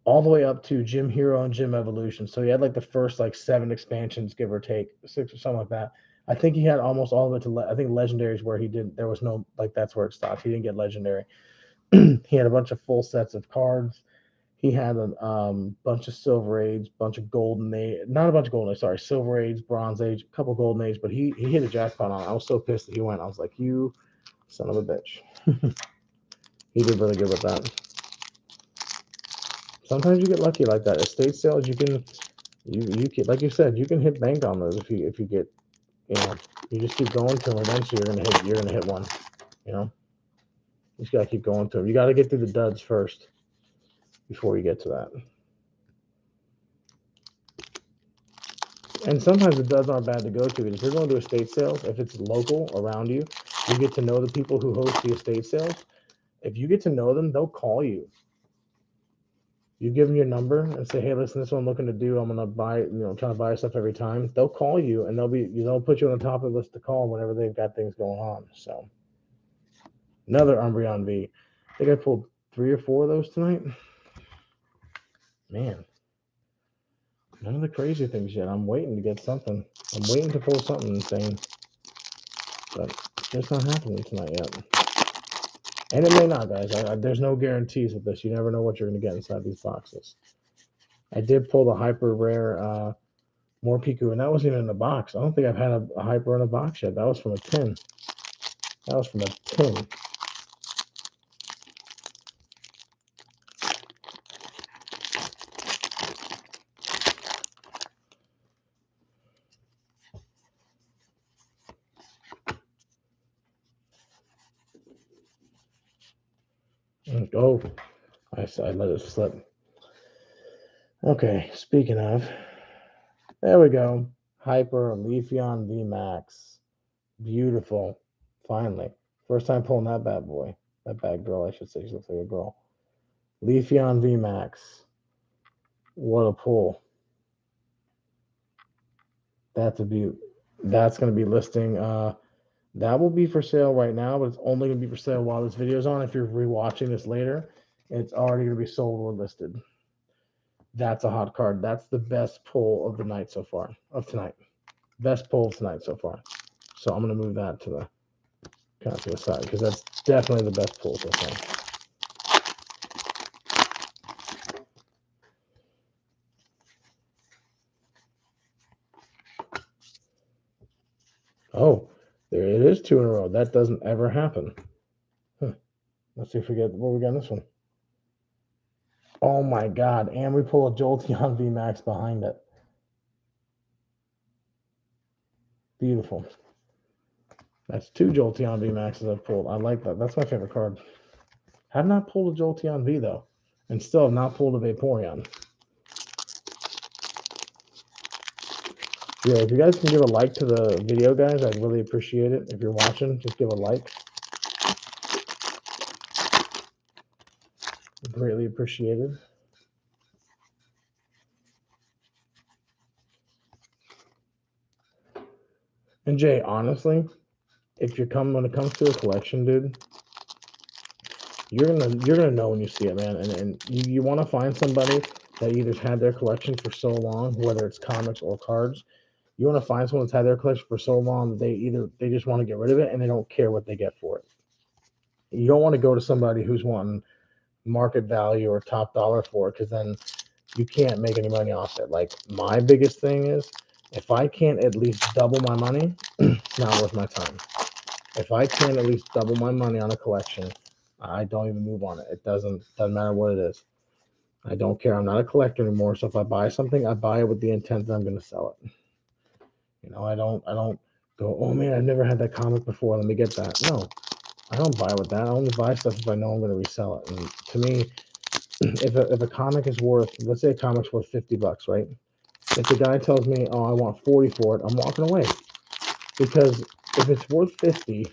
[SPEAKER 1] all the way up to Gym Hero and Gym Evolution. So he had like the first like 7 expansions, give or take, 6 or something like that. I think he had almost all of it to. I think legendaries where he did. There was no like that's where it stopped. He didn't get legendary. He had a bunch of full sets of cards. He had a bunch of Silver Age, bunch of Golden Age, not a bunch of Golden Age, sorry, Silver Age, Bronze Age, a couple Golden Age, but he hit a jackpot on it. I was so pissed that he went. I was like, you son of a bitch. He did really good with that. Sometimes you get lucky like that. Estate sales, you can, like you said, you can hit bank on those if you get, you know, you just keep going to them. Eventually, you're gonna hit one. You know, you just gotta keep going to them. You got to get through the duds first before you get to that. And sometimes the duds aren't bad to go to. If you're going to estate sales, if it's local around you, you get to know the people who host the estate sales. If you get to know them, they'll call you. You give them your number and say, "Hey, listen, this is what I'm looking to do. I'm gonna buy, I'm trying to buy stuff every time." They'll call you and they'll put you on the top of the list to call whenever they've got things going on. So another Umbreon V. I think I pulled 3 or 4 of those tonight. Man, none of the crazy things yet. I'm waiting to get something. I'm waiting to pull something insane, but it's not happening tonight yet. And it may not, guys. There's no guarantees with this. You never know what you're going to get inside these boxes. I did pull the hyper rare Morpiku, and that wasn't even in a box. I don't think I've had a hyper in a box yet. That was from a tin. That was from a tin. Oh, I let it slip. Okay, speaking of, there we go. Hyper Leafeon VMAX. Beautiful. Finally. First time pulling that bad boy. That bad girl, I should say. She looks like a girl. Leafeon VMAX. What a pull. That's a beaut. That's going to be listing. That will be for sale right now, but it's only going to be for sale while this video is on. If you're rewatching this later, it's already going to be sold or listed. That's a hot card. That's the best pull of the night so far, of tonight. Best pull of tonight so far. So I'm going to move that to the kind of to the side because that's definitely the best pull so far. Oh, there it is, 2 in a row. That doesn't ever happen. Huh. Let's see if we get what we got in this one. Oh my God! And we pull a Jolteon VMAX behind it. Beautiful. That's 2 Jolteon VMAXs I've pulled. I like that. That's my favorite card. Have not pulled a Jolteon V though, and still have not pulled a Vaporeon. Yeah, if you guys can give a like to the video, guys, I'd really appreciate it. If you're watching, just give a like. Greatly appreciated. And Jay, honestly, if you're when it comes to a collection, dude, you're gonna know when you see it, man. And you want to find somebody that either's had their collection for so long, whether it's comics or cards. You want to find someone that's had their collection for so long that they just want to get rid of it and they don't care what they get for it. You don't want to go to somebody who's wanting market value or top dollar for it because then you can't make any money off it. Like my biggest thing is if I can't at least double my money, it's not worth my time. If I can't at least double my money on a collection, I don't even move on it. It doesn't matter what it is. I don't care. I'm not a collector anymore. So if I buy something, I buy it with the intent that I'm going to sell it. You know, I don't go, oh man, I've never had that comic before. Let me get that. No, I don't buy with that. I only buy stuff if I know I'm going to resell it. And to me, if a comic is worth, let's say a comic's worth $50, right? If the guy tells me, oh, I want 40 for it, I'm walking away. Because if it's worth 50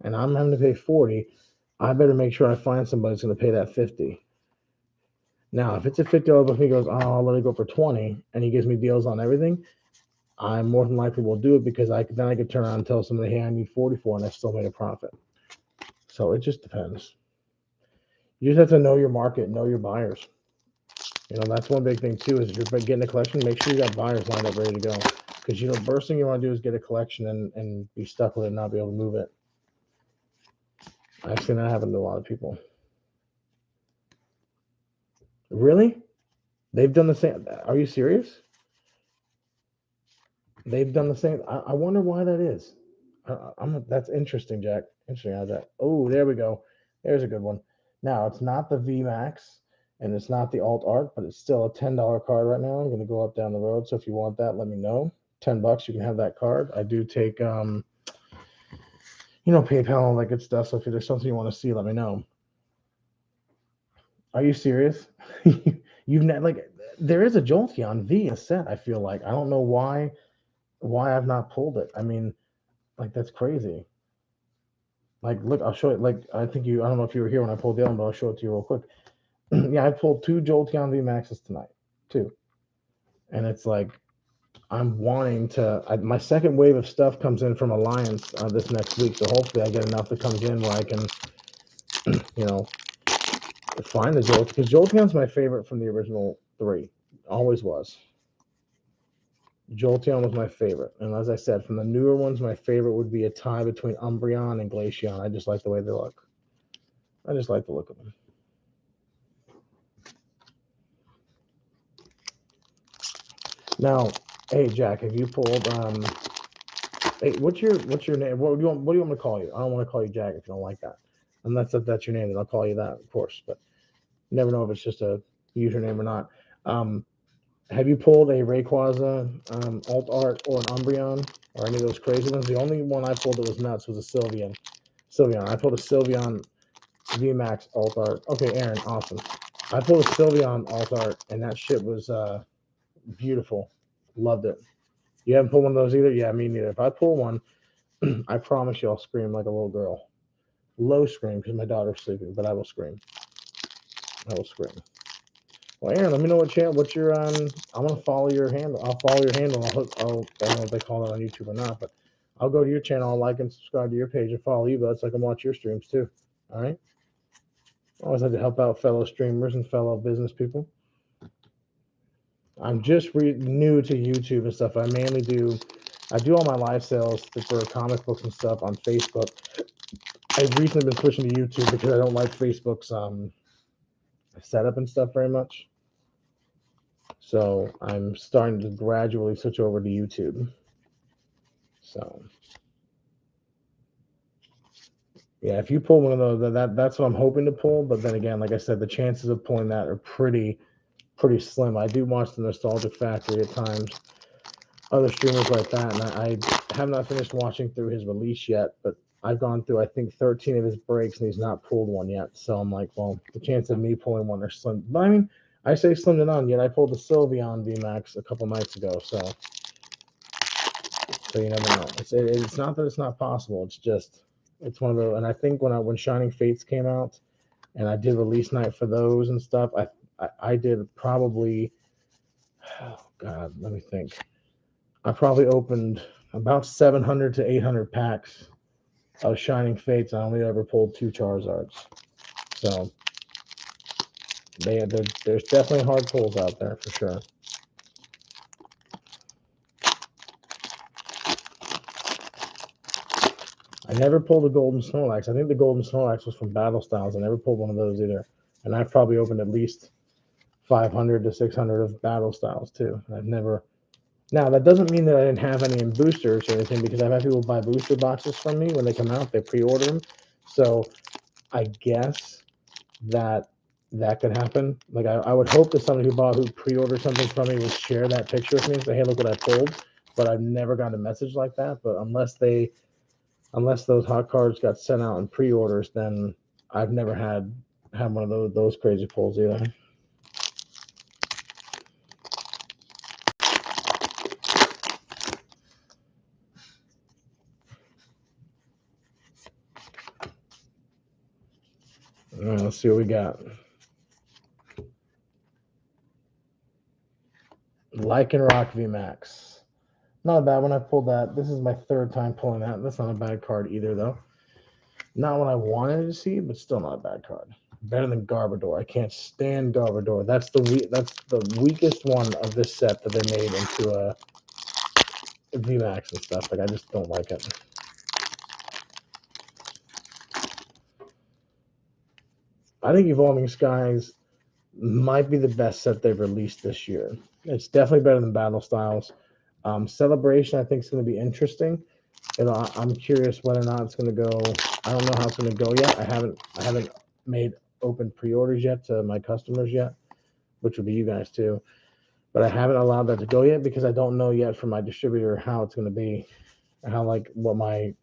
[SPEAKER 1] and I'm having to pay 40, I better make sure I find somebody that's going to pay that 50. Now, if it's a $50 book and he goes, oh, I'll let it go for 20, and he gives me deals on everything, I more than likely will do it because then I could turn around and tell somebody, hey, I need 44, and I still made a profit. So it just depends. You just have to know your market, know your buyers. You know, that's one big thing too, is if you're getting a collection, make sure you got buyers lined up ready to go. Because, you know, first thing you want to do is get a collection and be stuck with it and not be able to move it. I've seen that happen to a lot of people. Really? They've done the same. Are you serious? They've done the same. I wonder why that is. That's interesting, Jack. Interesting how that. Oh, there we go. There's a good one. Now, it's not the VMAX and it's not the Alt Art, but it's still a $10 card right now. I'm going to go up down the road. So if you want that, let me know. $10, you can have that card. I do take, you know, PayPal and all that good stuff. So if there's something you want to see, let me know. Are you serious? You've like there is a Jolteon V in a set. I feel like I don't know why I've not pulled it. I mean, like that's crazy. Like, look, I'll show it. Like, I don't know if you were here when I pulled the other one, but I'll show it to you real quick. Yeah, I pulled 2 Jolteon V Maxes tonight, 2, and it's like I'm wanting to. My second wave of stuff comes in from Alliance this next week, so hopefully I get enough that comes in where I can, you know, find the Jolteon, because Jolteon's my favorite from the original 3, always was. Jolteon was my favorite, and as I said, from the newer ones, my favorite would be a tie between Umbreon and Glaceon. I just like the way they look. I just like the look of them. Now, hey Jack, have you pulled? Hey, what's your name? What do you want me to call you? I don't want to call you Jack if you don't like that. Unless that's your name, then I'll call you that, of course. But you never know if it's just a username or not. Have you pulled a Rayquaza, Alt Art, or an Umbreon, or any of those crazy ones? The only one I pulled that was nuts was a Sylveon. I pulled a Sylveon VMAX Alt Art. Okay, Aaron, awesome. I pulled a Sylveon Alt Art, and that shit was beautiful. Loved it. You haven't pulled one of those either? Yeah, me neither. If I pull one, I promise you I'll scream like a little girl. Low scream because my daughter's sleeping, but I will scream. I will scream. Well, Aaron, let me know what you're on. I want to follow your handle. I'll follow your handle. I don't know if they call it on YouTube or not, but I'll go to your channel. I'll like and subscribe to your page and follow you, but so I can watch your streams too. All right. I always like to help out fellow streamers and fellow business people. I'm just new to YouTube and stuff. I do all my live sales for comic books and stuff on Facebook. I've recently been switching to YouTube because I don't like Facebook's setup and stuff very much. So I'm starting to gradually switch over to YouTube. So yeah, if you pull one of those, that's what I'm hoping to pull. But then again, like I said, the chances of pulling that are pretty slim. I do watch the Nostalgic Factory at times, other streamers like that, and I have not finished watching through his release yet, but I've gone through I think 13 of his breaks and he's not pulled one yet. So I'm like, well, the chance of me pulling one are slim. But I mean, I say slim to none. Yet I pulled the Sylveon VMAX a couple nights ago, so you never know. It's not that it's not possible. It's one of those. And I think when Shining Fates came out, and I did release night for those and stuff, I did probably, oh God, let me think. I probably opened about 700 to 800 packs of Shining Fates. I only ever pulled 2 Charizards. So there's definitely hard pulls out there for sure. I never pulled a Golden Snorlax. I think the Golden Snorlax was from Battle Styles. I never pulled one of those either. And I've probably opened at least 500 to 600 of Battle Styles too. I've never. Now that doesn't mean that I didn't have any in boosters or anything, because I've had people buy booster boxes from me when they come out. They pre-order them, so I guess that could happen. Like I would hope that somebody who pre-ordered something from me would share that picture with me and say, "Hey, look what I pulled." But I've never gotten a message like that. But unless those hot cards got sent out in pre-orders, then I've never had one of those crazy pulls either. All right, let's see what we got. Lycanroc VMAX. Not a bad one. I pulled that. This is my 3rd time pulling that. That's not a bad card either, though. Not what I wanted to see, but still not a bad card. Better than Garbodor. I can't stand Garbodor. That's the weakest one of this set that they made into a VMAX and stuff. Like I just don't like it. I think Evolving Skies might be the best set they've released this year. It's definitely better than Battle Styles. Celebration, I think, is going to be interesting. I'm curious whether or not it's going to go. I don't know how it's going to go yet. I haven't made open pre-orders yet to my customers yet, which would be you guys too. But I haven't allowed that to go yet because I don't know yet from my distributor how it's going to be, how what my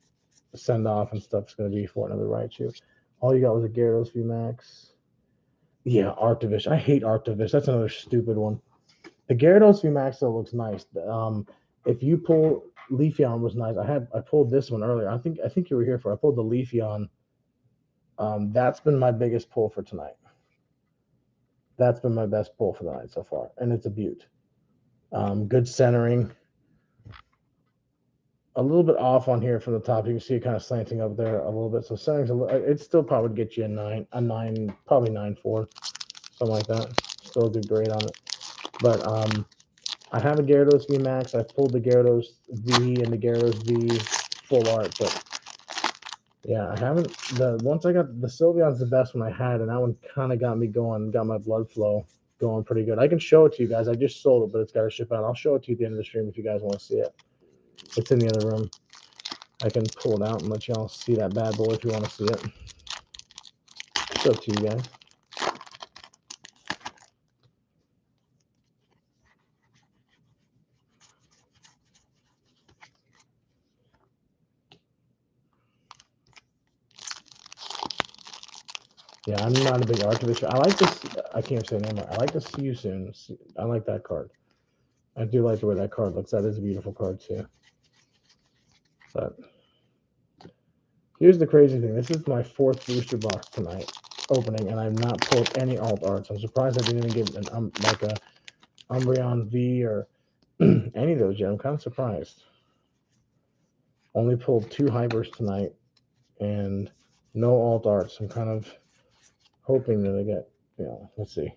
[SPEAKER 1] send off and stuff is going to be for another Raichu. All you got was a Gyarados VMAX. Yeah, Arctovish. I hate Arctovish. That's another stupid one. The Gyarados VMAX though looks nice. If you pull Leafeon was nice. I pulled this one earlier. I think you were here for. I pulled the Leafeon. That's been my biggest pull for tonight. That's been my best pull for the night so far, and it's a beaut. Good centering. A little bit off on here from the top. You can see it kind of slanting up there a little bit. So centering's it still probably would get you a 9, probably 9.4, something like that. Still a good grade on it. But I have a Gyarados VMAX. I pulled the Gyarados V and the Gyarados V full art, but yeah, I haven't. Once I got the Sylveon's the best one I had, and that one kind of got me going, got my blood flow going pretty good. I can show it to you guys. I just sold it, but it's got to ship out. I'll show it to you at the end of the stream if you guys want to see it. It's in the other room. I can pull it out and let y'all see that bad boy if you want to see it. Show it to you guys. Yeah, I'm not a big Archivist. I like this. I can't say name. I like to see you soon. I like that card. I do like the way that card looks. That is a beautiful card too. But here's the crazy thing. This is my 4th booster box tonight opening, and I've not pulled any alt arts. I'm surprised I didn't even get like a Umbreon V or any of those yet. I'm kind of surprised. Only pulled 2 hypers tonight and no alt arts. I'm kind of hoping that I get, let's see.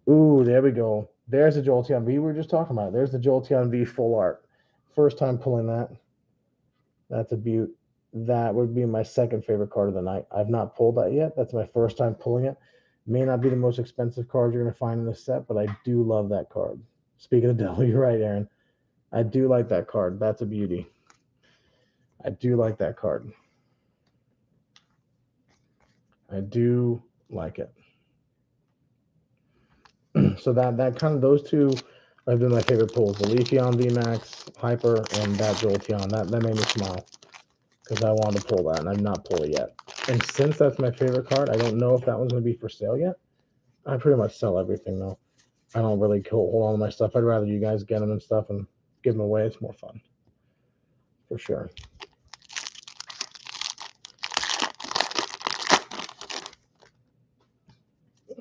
[SPEAKER 1] Ooh, there we go. There's the Jolteon V we were just talking about. There's the Jolteon V full art. First time pulling that. That's a beaut. That would be my 2nd favorite card of the night. I've not pulled that yet. That's my first time pulling it. May not be the most expensive card you're going to find in this set, but I do love that card. Speaking of devil, you're right, Aaron. I do like that card. That's a beauty. I do like that card. I do like it. So that kind of, those two have been my favorite pulls. The Leafeon VMAX, Hyper, and that Jolteon. That made me smile because I wanted to pull that, and I've not pulled it yet. And since that's my favorite card, I don't know if that one's going to be for sale yet. I pretty much sell everything, though. I don't really hold on to my stuff. I'd rather you guys get them and stuff and give them away. It's more fun, for sure.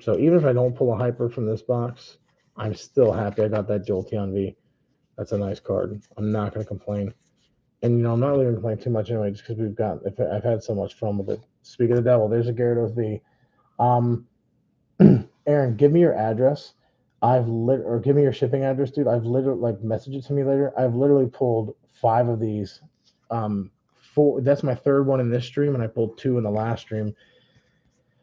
[SPEAKER 1] So even if I don't pull a Hyper from this box, I'm still happy I got that Jolteon V. That's a nice card. I'm not going to complain. And, I'm not really going to complain too much anyway, just because I've had so much fun with it. Speaking of the devil, there's a Gyarados V. Aaron, give me your address. Or give me your shipping address, dude. I've literally, message it to me later. I've literally pulled 5 of these. 4. That's my 3rd one in this stream, and I pulled 2 in the last stream.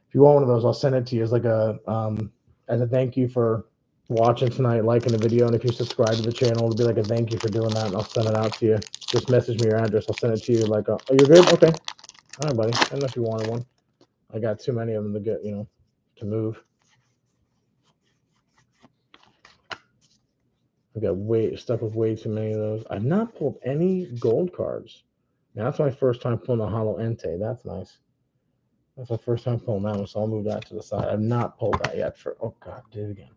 [SPEAKER 1] If you want one of those, I'll send it to you as as a thank you for watching tonight, liking the video, and if you subscribe to the channel, it'll be like a thank you for doing that, and I'll send it out to you. Just message me your address. I'll send it to you. Oh, you're good? Okay. All right, buddy. I don't know if you wanted one. I got too many of them to get, to move. I got stuck with way too many of those. I've not pulled any gold cards. Now, that's my first time pulling a Holo Entei. That's nice. That's my first time pulling that one, so I'll move that to the side. I've not pulled that yet oh God, did it again.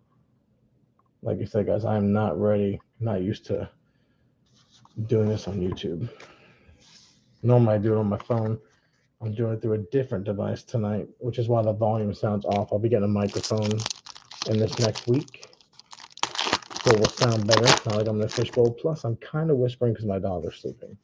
[SPEAKER 1] Like I said, guys, I'm not ready, not used to doing this on YouTube. Normally I do it on my phone. I'm doing it through a different device tonight, which is why the volume sounds off. I'll be getting a microphone in this next week, so it will sound better. It's not like I'm in a fishbowl. Plus, I'm kind of whispering because my dog is sleeping.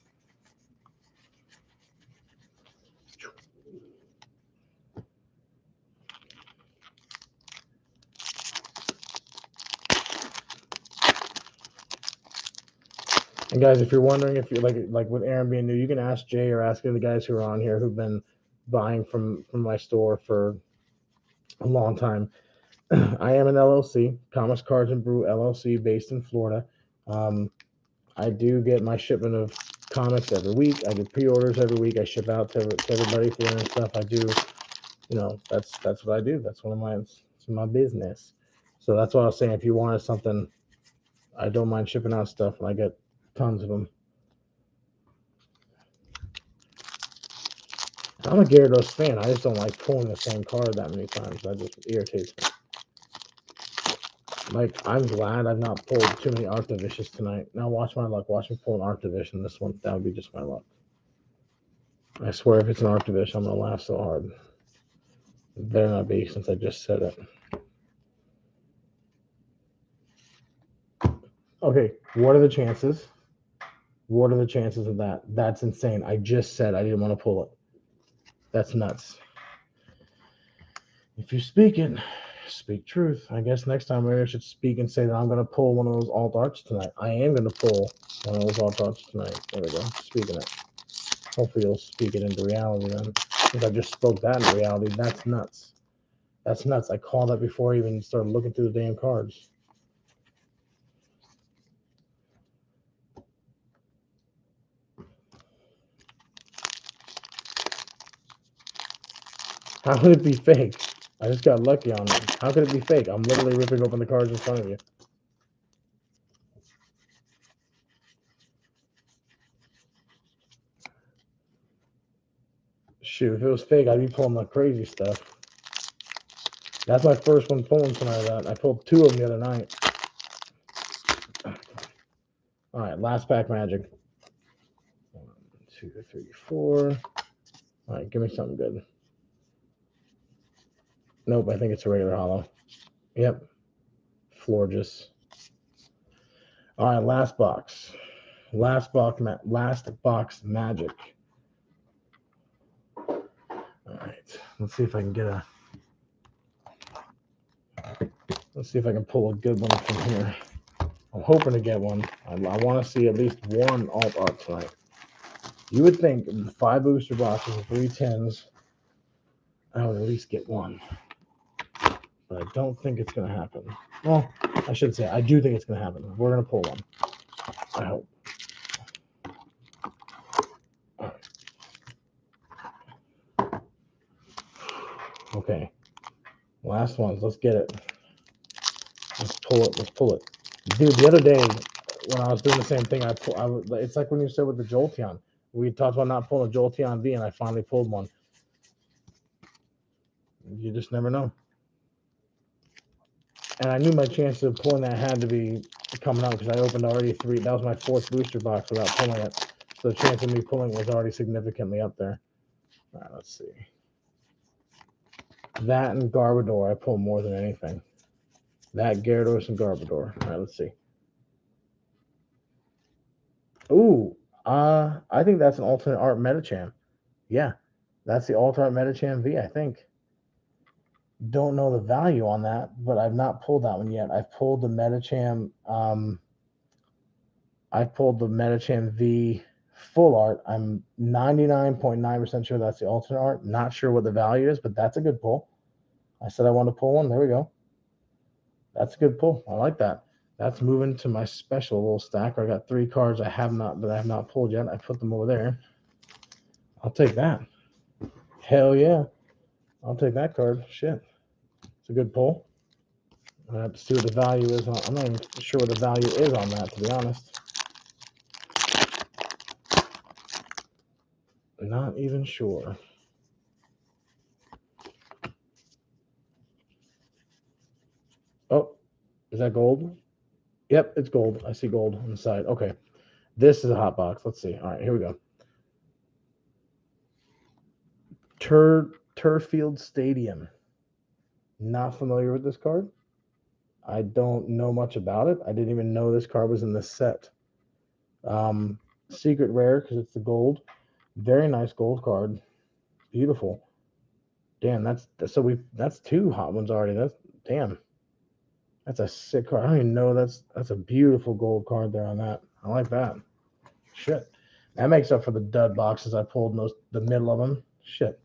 [SPEAKER 1] And guys, if you're wondering, if you're like with Aaron being new, you can ask Jay or ask the guys who are on here who've been buying from my store for a long time. I am an LLC, Comics Cards and Brew LLC, based in Florida. I do get my shipment of comics every week. I get pre-orders every week. I ship out to everybody for and stuff. I do, that's what I do. That's my business. So that's what I was saying. If you wanted something, I don't mind shipping out stuff, and I get tons of them. I'm a Gyarados fan. I just don't like pulling the same card that many times. That just irritates me. I'm glad I've not pulled too many Arctivicious tonight. Now watch my luck. Watch me pull an Arctivish in this one. That would be just my luck. I swear if it's an Arctivish, I'm going to laugh so hard. It better not be, since I just said it. Okay, what are the chances? What are the chances of that? That's insane. I just said I didn't want to pull it. That's nuts. If you speak it, speak truth. I guess next time I should speak and say that I'm going to pull one of those alt arts tonight. I am going to pull one of those alt arts tonight. There we go. Speaking it. Hopefully you'll speak it into reality then. Because I just spoke that into reality. That's nuts. That's nuts. I called that before I even started looking through the damn cards. How could it be fake? I just got lucky on it. How could it be fake? I'm literally ripping open the cards in front of you. Shoot, if it was fake, I'd be pulling the crazy stuff. That's my first one pulling tonight. I pulled 2 of them the other night. All right, last pack magic. 1, 2, 3, 4. All right, give me something good. Nope, I think it's a regular hollow. Yep, Florges. All right, last box. Last box magic. All right, let's see if I can get a. Let's see if I can pull a good one from here. I'm hoping to get one. I want to see at least one alt art tonight. You would think 5 booster boxes and 3 tins, I would at least get one. But I don't think it's going to happen. Well, I should say I do think it's going to happen. We're going to pull one. I hope. All right. Okay. Last ones. Let's get it. Let's pull it. Let's pull it. Dude, the other day when I was doing the same thing, it's like when you said with the Jolteon. We talked about not pulling a Jolteon V, and I finally pulled one. You just never know. And I knew my chances of pulling that had to be coming out because I opened already 3. That was my 4th booster box without pulling it. So the chance of me pulling was already significantly up there. All right, let's see. That and Garbodor, I pull more than anything. That, Gyarados, and Garbodor. All right, let's see. Ooh, I think that's an alternate art Medicham. Yeah, that's the alternate art Medicham V, I think. Don't know the value on that, but I've not pulled that one yet. I've pulled the Medicham. I've pulled the Medicham V full art. I'm 99.9% sure that's the alternate art. Not sure what the value is, but that's a good pull. I said I want to pull one. There we go. That's a good pull. I like that. That's moving to my special little stack. I got 3 cards I have not pulled yet. I put them over there. I'll take that. Hell yeah. I'll take that card. Shit. It's a good pull. I have to see what the value is. I'm not even sure what the value is on that, to be honest. Not even sure. Oh, is that gold? Yep, it's gold. I see gold on the side. Okay. This is a hot box. Let's see. All right, here we go. Turfield Stadium. Not familiar with this card. I don't know much about it. I didn't even know this card was in this set. Secret rare because it's the gold. Very nice gold card. Beautiful. Damn, that's 2 hot ones already. That's a sick card. I don't even know that's a beautiful gold card there on that. I like that. Shit. That makes up for the dud boxes I pulled in the middle of them. Shit.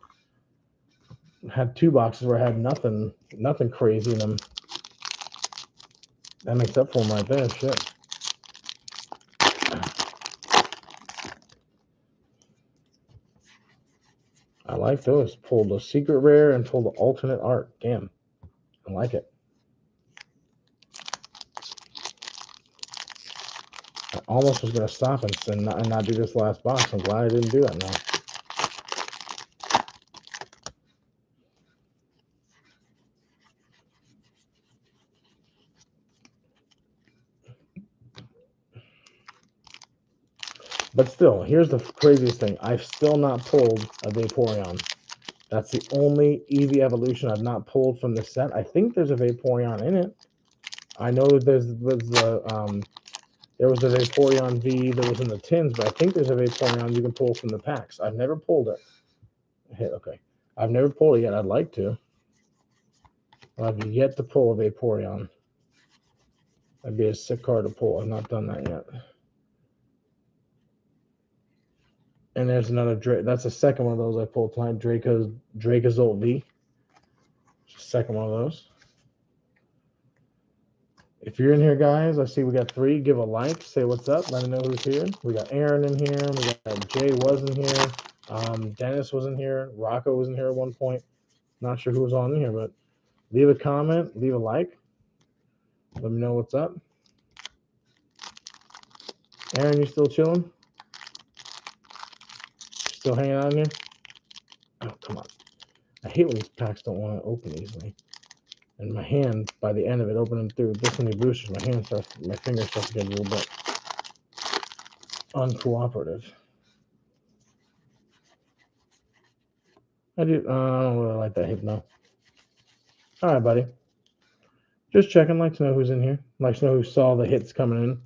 [SPEAKER 1] I had 2 boxes where I had nothing crazy in them. That makes up for them right there. Shit. I like those. Pulled a secret rare and pulled the alternate art. Damn. I like it. I almost was going to stop and not do this last box. I'm glad I didn't do that now. But still, here's the craziest thing. I've still not pulled a Vaporeon. That's the only Eevee evolution I've not pulled from this set. I think there's a Vaporeon in it. I know that there was a Vaporeon V that was in the tins, but I think there's a Vaporeon you can pull from the packs. I've never pulled it. Okay. I've never pulled it yet. I'd like to. I've yet to pull a Vaporeon. That'd be a sick card to pull. I've not done that yet. And there's another that's the second one of those I pulled tonight. Dracozolt V. Second one of those. If you're in here, guys, I see we got 3. Give a like. Say what's up. Let me know who's here. We got Aaron in here. We got Jay was in here. Dennis was in here. Rocco was in here at one point. Not sure who was on in here, but leave a comment. Leave a like. Let me know what's up. Aaron, you still chilling? Still hanging out in here? Oh, come on. I hate when these packs don't want to open easily. And my hand, by the end of it, opening through this many boosters, my finger starts to get a little bit uncooperative. I don't really like that Hypno. All right, buddy. Just checking. Like to know who's in here. Like to know who saw the hits coming in.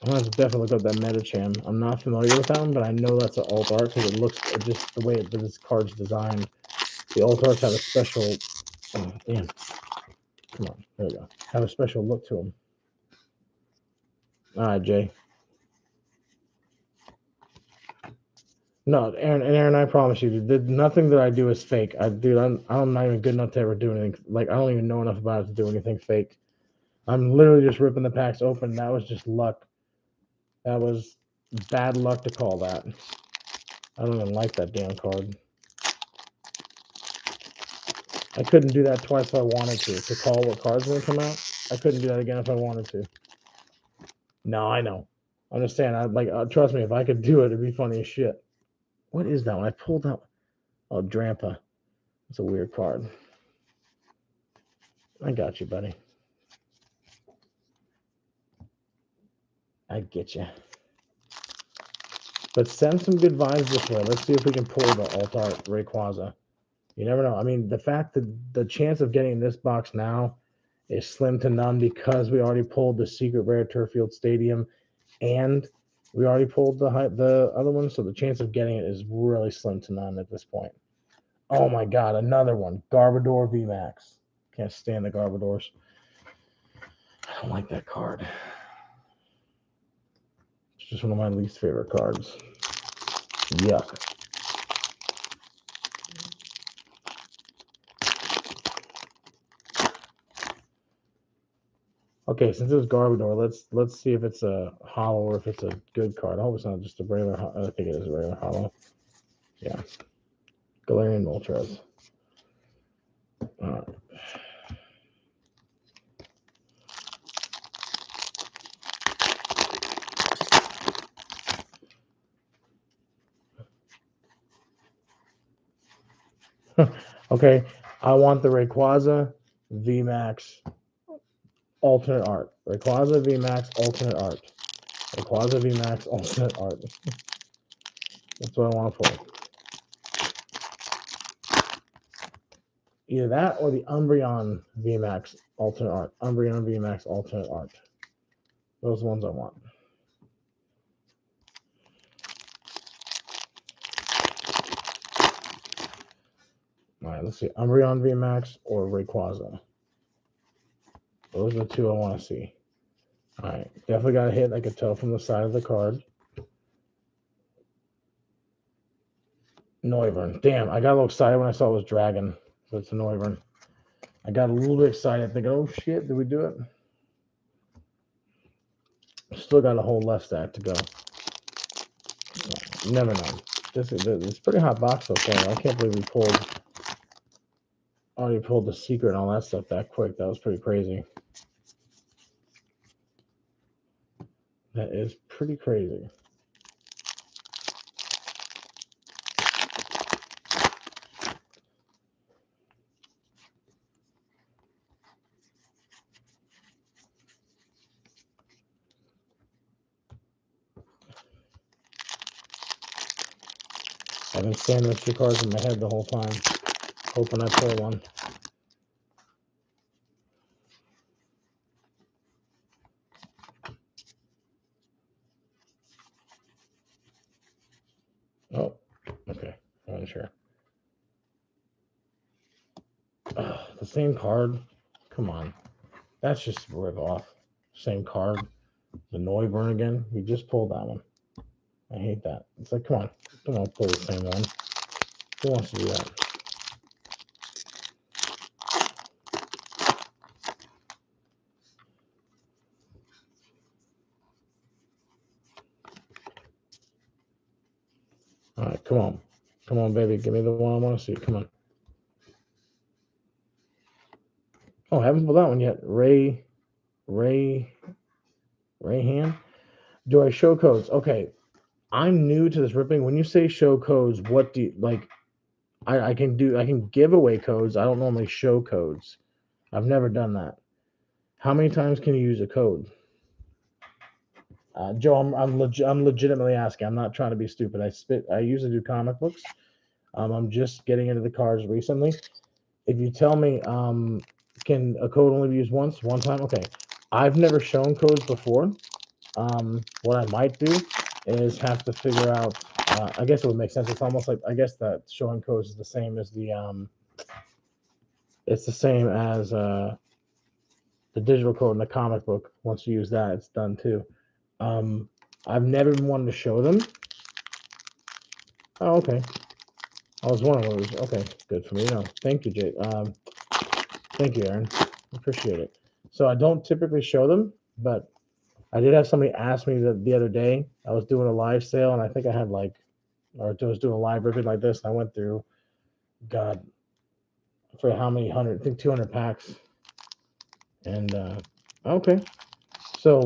[SPEAKER 1] I'm gonna have to definitely look up that Metacham. I'm not familiar with that one, but I know that's an alt art because it looks just the way this card's designed. The alt arts have a special. Oh, damn. Come on. There we go. Have a special look to them. All right, Jay. No, Aaron, I promise you, nothing that I do is fake. I'm not even good enough to ever do anything. Like, I don't even know enough about it to do anything fake. I'm literally just ripping the packs open. That was just luck. That was bad luck to call that. I don't even like that damn card. I couldn't do that twice if I wanted to call what cards are going to come out. I couldn't do that again if I wanted to. No, I know. I understand. Trust me, if I could do it, it'd be funny as shit. What is that one? I pulled out. Oh, Drampa. That's a weird card. I got you, buddy. I get you. But send some good vibes this way. Let's see if we can pull the Alt Art Rayquaza. You never know. I mean, the fact that the chance of getting this box now is slim to none because we already pulled the Secret Rare Turffield Stadium and we already pulled the other one, so the chance of getting it is really slim to none at this point. Oh my God, another one. Garbodor VMAX. Can't stand the Garbodors. I don't like that card. It's just one of my least favorite cards. Yuck. Okay, since it was Garbodor, let's see if it's a hollow or if it's a good card. I hope it's not just a regular. I think it is a regular hollow. Yeah. Galarian Moltres. All right. Okay, I want the Rayquaza VMAX alternate art. Rayquaza VMAX alternate art. Rayquaza VMAX alternate art. That's what I want to pull. Either that or the Umbreon VMAX alternate art. Umbreon VMAX alternate art. Those are the ones I want. All right, let's see. Umbreon VMAX or Rayquaza. Those are the two I want to see. All right, definitely got a hit. I could tell from the side of the card. Noivern. Damn, I got a little excited when I saw it was Dragon. So it's a Noivern. I got a little bit excited, thinking, oh shit, did we do it? Still got a whole left stack to go. Never know. It's pretty hot box so far. I can't believe we already pulled the secret and all that stuff that quick. That was pretty crazy. That is pretty crazy. I've been standing with two cards in my head the whole time, hoping I pull one. Oh, okay. I wasn't sure. The same card? Come on. That's just a rip off. Same card. The Noivern again. We just pulled that one. I hate that. It's like, come on. Don't want to pull the same one. Who wants to do that? All right, come on. Come on, baby. Give me the one I want to see. Come on. Oh, I haven't pulled that one yet. Rayhan. Do I show codes? Okay. I'm new to this ripping. When you say show codes, what do you like? I can give away codes. I don't normally show codes. I've never done that. How many times can you use a code? Joe, I'm legitimately asking. I'm not trying to be stupid. I usually do comic books. I'm just getting into the cards recently. If you tell me, can a code only be used once, one time? Okay. I've never shown codes before. What I might do is have to figure out. I guess it would make sense. It's almost like I guess that showing codes is the same as it's the same as the digital code in the comic book. Once you use that, it's done too. Um, I've never been wanted to show them. Oh, okay. I was one of those. Okay, good for me. No, thank you, Jake. Thank you, Aaron. Appreciate it. So I don't typically show them, but I did have somebody ask me the other day. I was doing a live sale, and I think I had like, or I was doing a live ribbon like this, and I went through, God, for how many hundred? I think 200 packs. And okay, so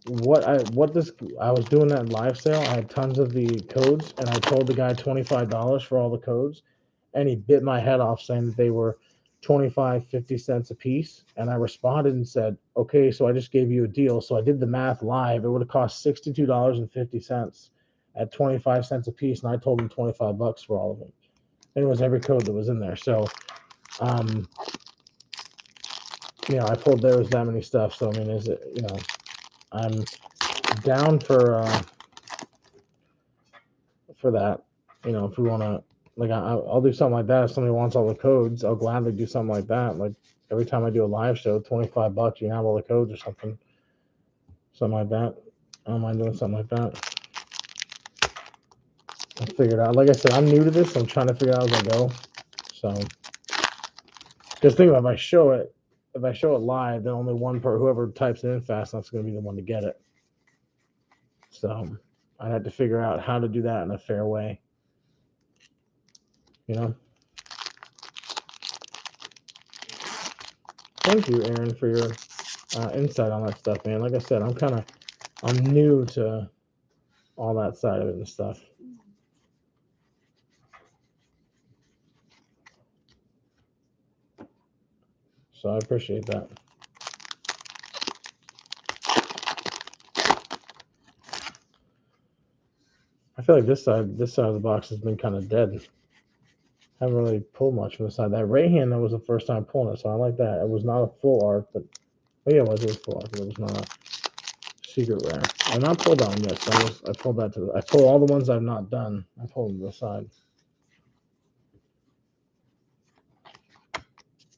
[SPEAKER 1] I was doing that live sale. I had tons of the codes, and I told the guy $25 for all the codes, and he bit my head off saying that they were 25, 50 cents a piece. And I responded and said, okay, so I just gave you a deal. So I did the math live. It would have cost $62.50 at 25 cents a piece, and I told him $25 for all of them. And it was every code that was in there. So um I pulled there was that many stuff. So I mean, is it I'm down for that. If we want to, like, I'll do something like that. If somebody wants all the codes, I'll gladly do something like that. Like every time I do a live show, $25, you can have all the codes or something like that. I don't mind doing something like that. I'll figure it out. Like I said, I'm new to this. So I'm trying to figure it out as I go. So, because think about it, if I show it live, then only one per whoever types it in fast enough's going to be the one to get it. So I'd have to figure out how to do that in a fair way. Thank you, Aaron, for your insight on that stuff, man. Like I said, I'm new to all that side of it and stuff. So I appreciate that. I feel like this side of the box has been kind of dead. Haven't really pulled much from the side. That right hand, that was the first time pulling it, so I like that. It was not a full art, but yeah, it was full art, but it was not a secret rare. I've not pulled that one yet, so I pulled that I pulled all the ones I've not done. I pulled them to the side.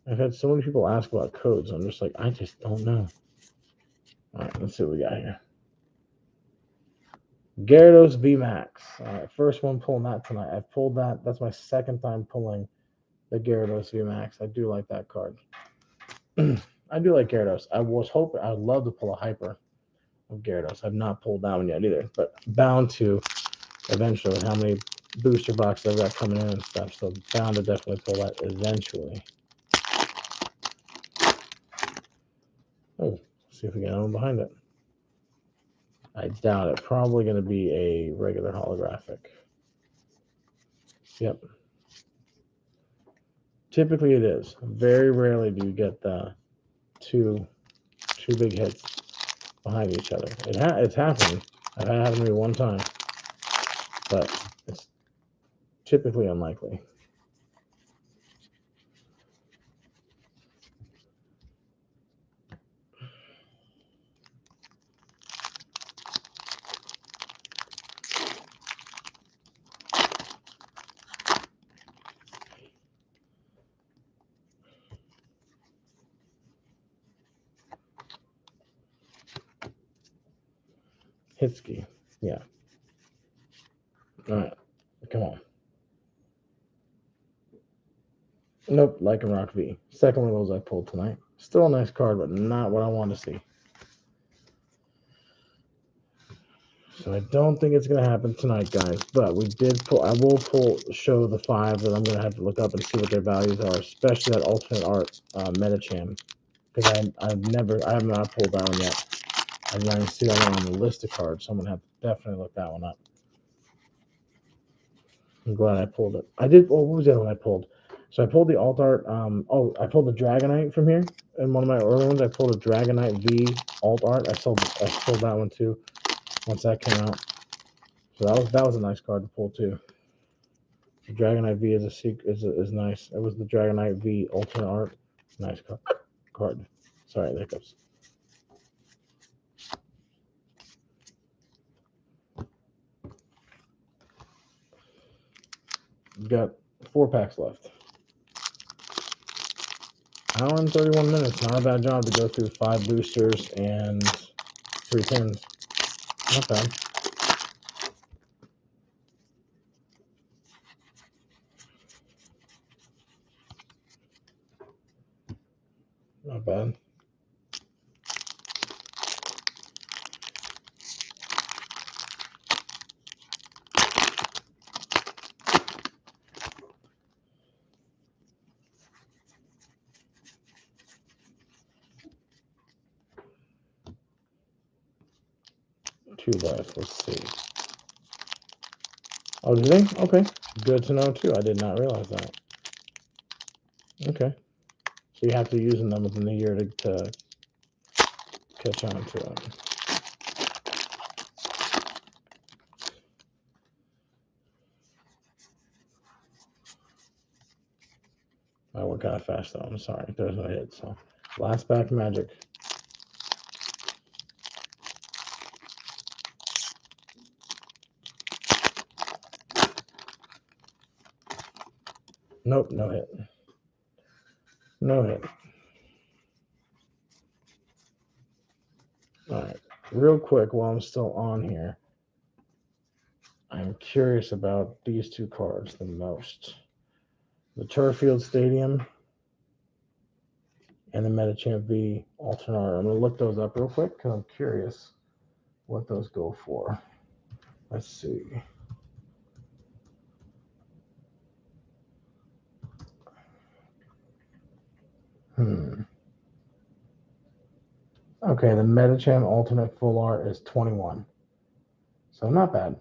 [SPEAKER 1] I've had so many people ask about codes. I'm just like, I just don't know. All right, let's see what we got here. Gyarados VMAX. All right, first one pulling that tonight. I've pulled that. That's my second time pulling the Gyarados VMAX. I do like that card. I do like Gyarados. I would love to pull a hyper of Gyarados. I've not pulled that one yet either, but bound to eventually with how many booster boxes I've got coming in and stuff. So bound to definitely pull that eventually. Oh, see if we get one behind it. I doubt it. Probably going to be a regular holographic. Yep. Typically it is. Very rarely do you get the two big hits behind each other. It's happened. I've had it happen to me one time, but it's typically unlikely. Hitski. Yeah. All right. Come on. Nope. Lycanroc V. Second one of those I pulled tonight. Still a nice card, but not what I want to see. So I don't think it's going to happen tonight, guys. But we did pull. I will show the 5 that I'm going to have to look up and see what their values are, especially that alternate art Metacham. Because I have not pulled that one yet. I didn't even see that one on the list of cards, so I'm going to have to definitely look that one up. I'm glad I pulled it. I did. Oh, what was the other one I pulled? So I pulled the Alt Art. I pulled the Dragonite from here. In one of my early ones, I pulled a Dragonite V Alt Art. I sold that one too once that came out. So that was a nice card to pull too. The Dragonite V is nice. It was the Dragonite V Alternate Art. Nice card. Sorry, there goes. We've got 4 packs left. Hour and 31 minutes. Not a bad job to go through 5 boosters and 3 tins. Not bad. Not bad. Two left. Let's see. Oh, did they? Okay. Good to know, too. I did not realize that. Okay. So you have to be using them within the year to catch on to them. I went kind of fast, though. I'm sorry. There's no hit. So, last pack magic. Nope, no hit. No hit. All right. Real quick, while I'm still on here, I'm curious about these 2 cards the most. The Turffield Stadium and the Metachamp V Alternate Art. I'm going to look those up real quick because I'm curious what those go for. Let's see. Okay, the Metachamp Alternate Full Art is 21. So not bad.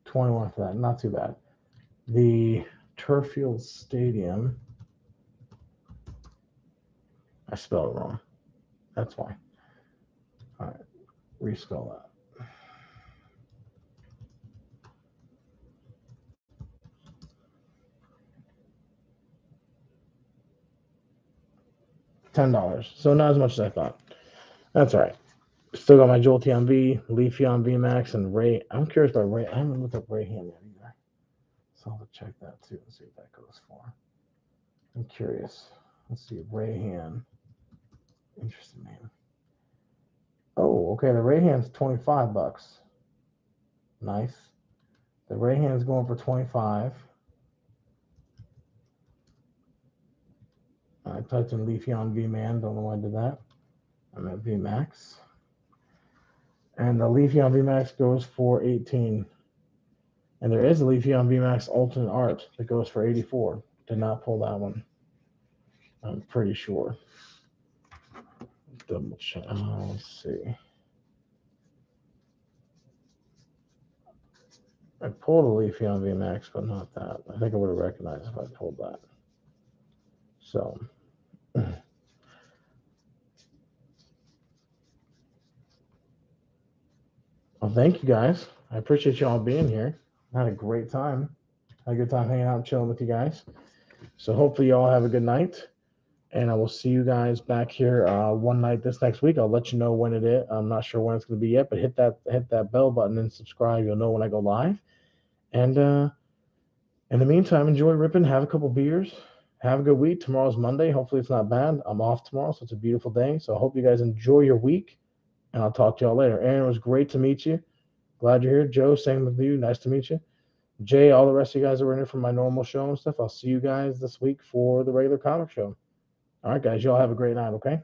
[SPEAKER 1] 21 for that. Not too bad. The Turffield Stadium. I spelled it wrong. That's why. All right. Respell that. $10. So not as much as I thought. That's all right. Still got my Jolteon V, Leafeon VMAX, and Ray. I'm curious about Ray. I haven't looked up Rayhan yet either. So I'll have to check that too and see what that goes for. I'm curious. Let's see. Rayhan. Interesting name. Oh, okay. The Rayhan's $25. Nice. The Rayhan's going for 25. I typed in Leafeon VMan. Don't know why I did that. I'm at VMAX. And the Leafeon VMAX goes for 18. And there is a Leafeon VMAX Alternate Art that goes for 84. Did not pull that one. I'm pretty sure. Double check. Let's see. I pulled a Leafeon VMAX, but not that. I think I would have recognized if I pulled that. So. Well, thank you guys. I appreciate you all being here. I had a great time. Had a good time hanging out and chilling with you guys. So hopefully you all have a good night. And I will see you guys back here one night this next week. I'll let you know when it is. I'm not sure when it's going to be yet, but hit that bell button and subscribe. You'll know when I go live. And in the meantime, enjoy ripping. Have a couple beers. Have a good week. Tomorrow's Monday. Hopefully it's not bad. I'm off tomorrow, so it's a beautiful day. So I hope you guys enjoy your week. And I'll talk to y'all later. Aaron, it was great to meet you. Glad you're here. Joe, same with you. Nice to meet you. Jay, all the rest of you guys that were in here from my normal show and stuff. I'll see you guys this week for the regular comic show. All right, guys. Y'all have a great night, okay?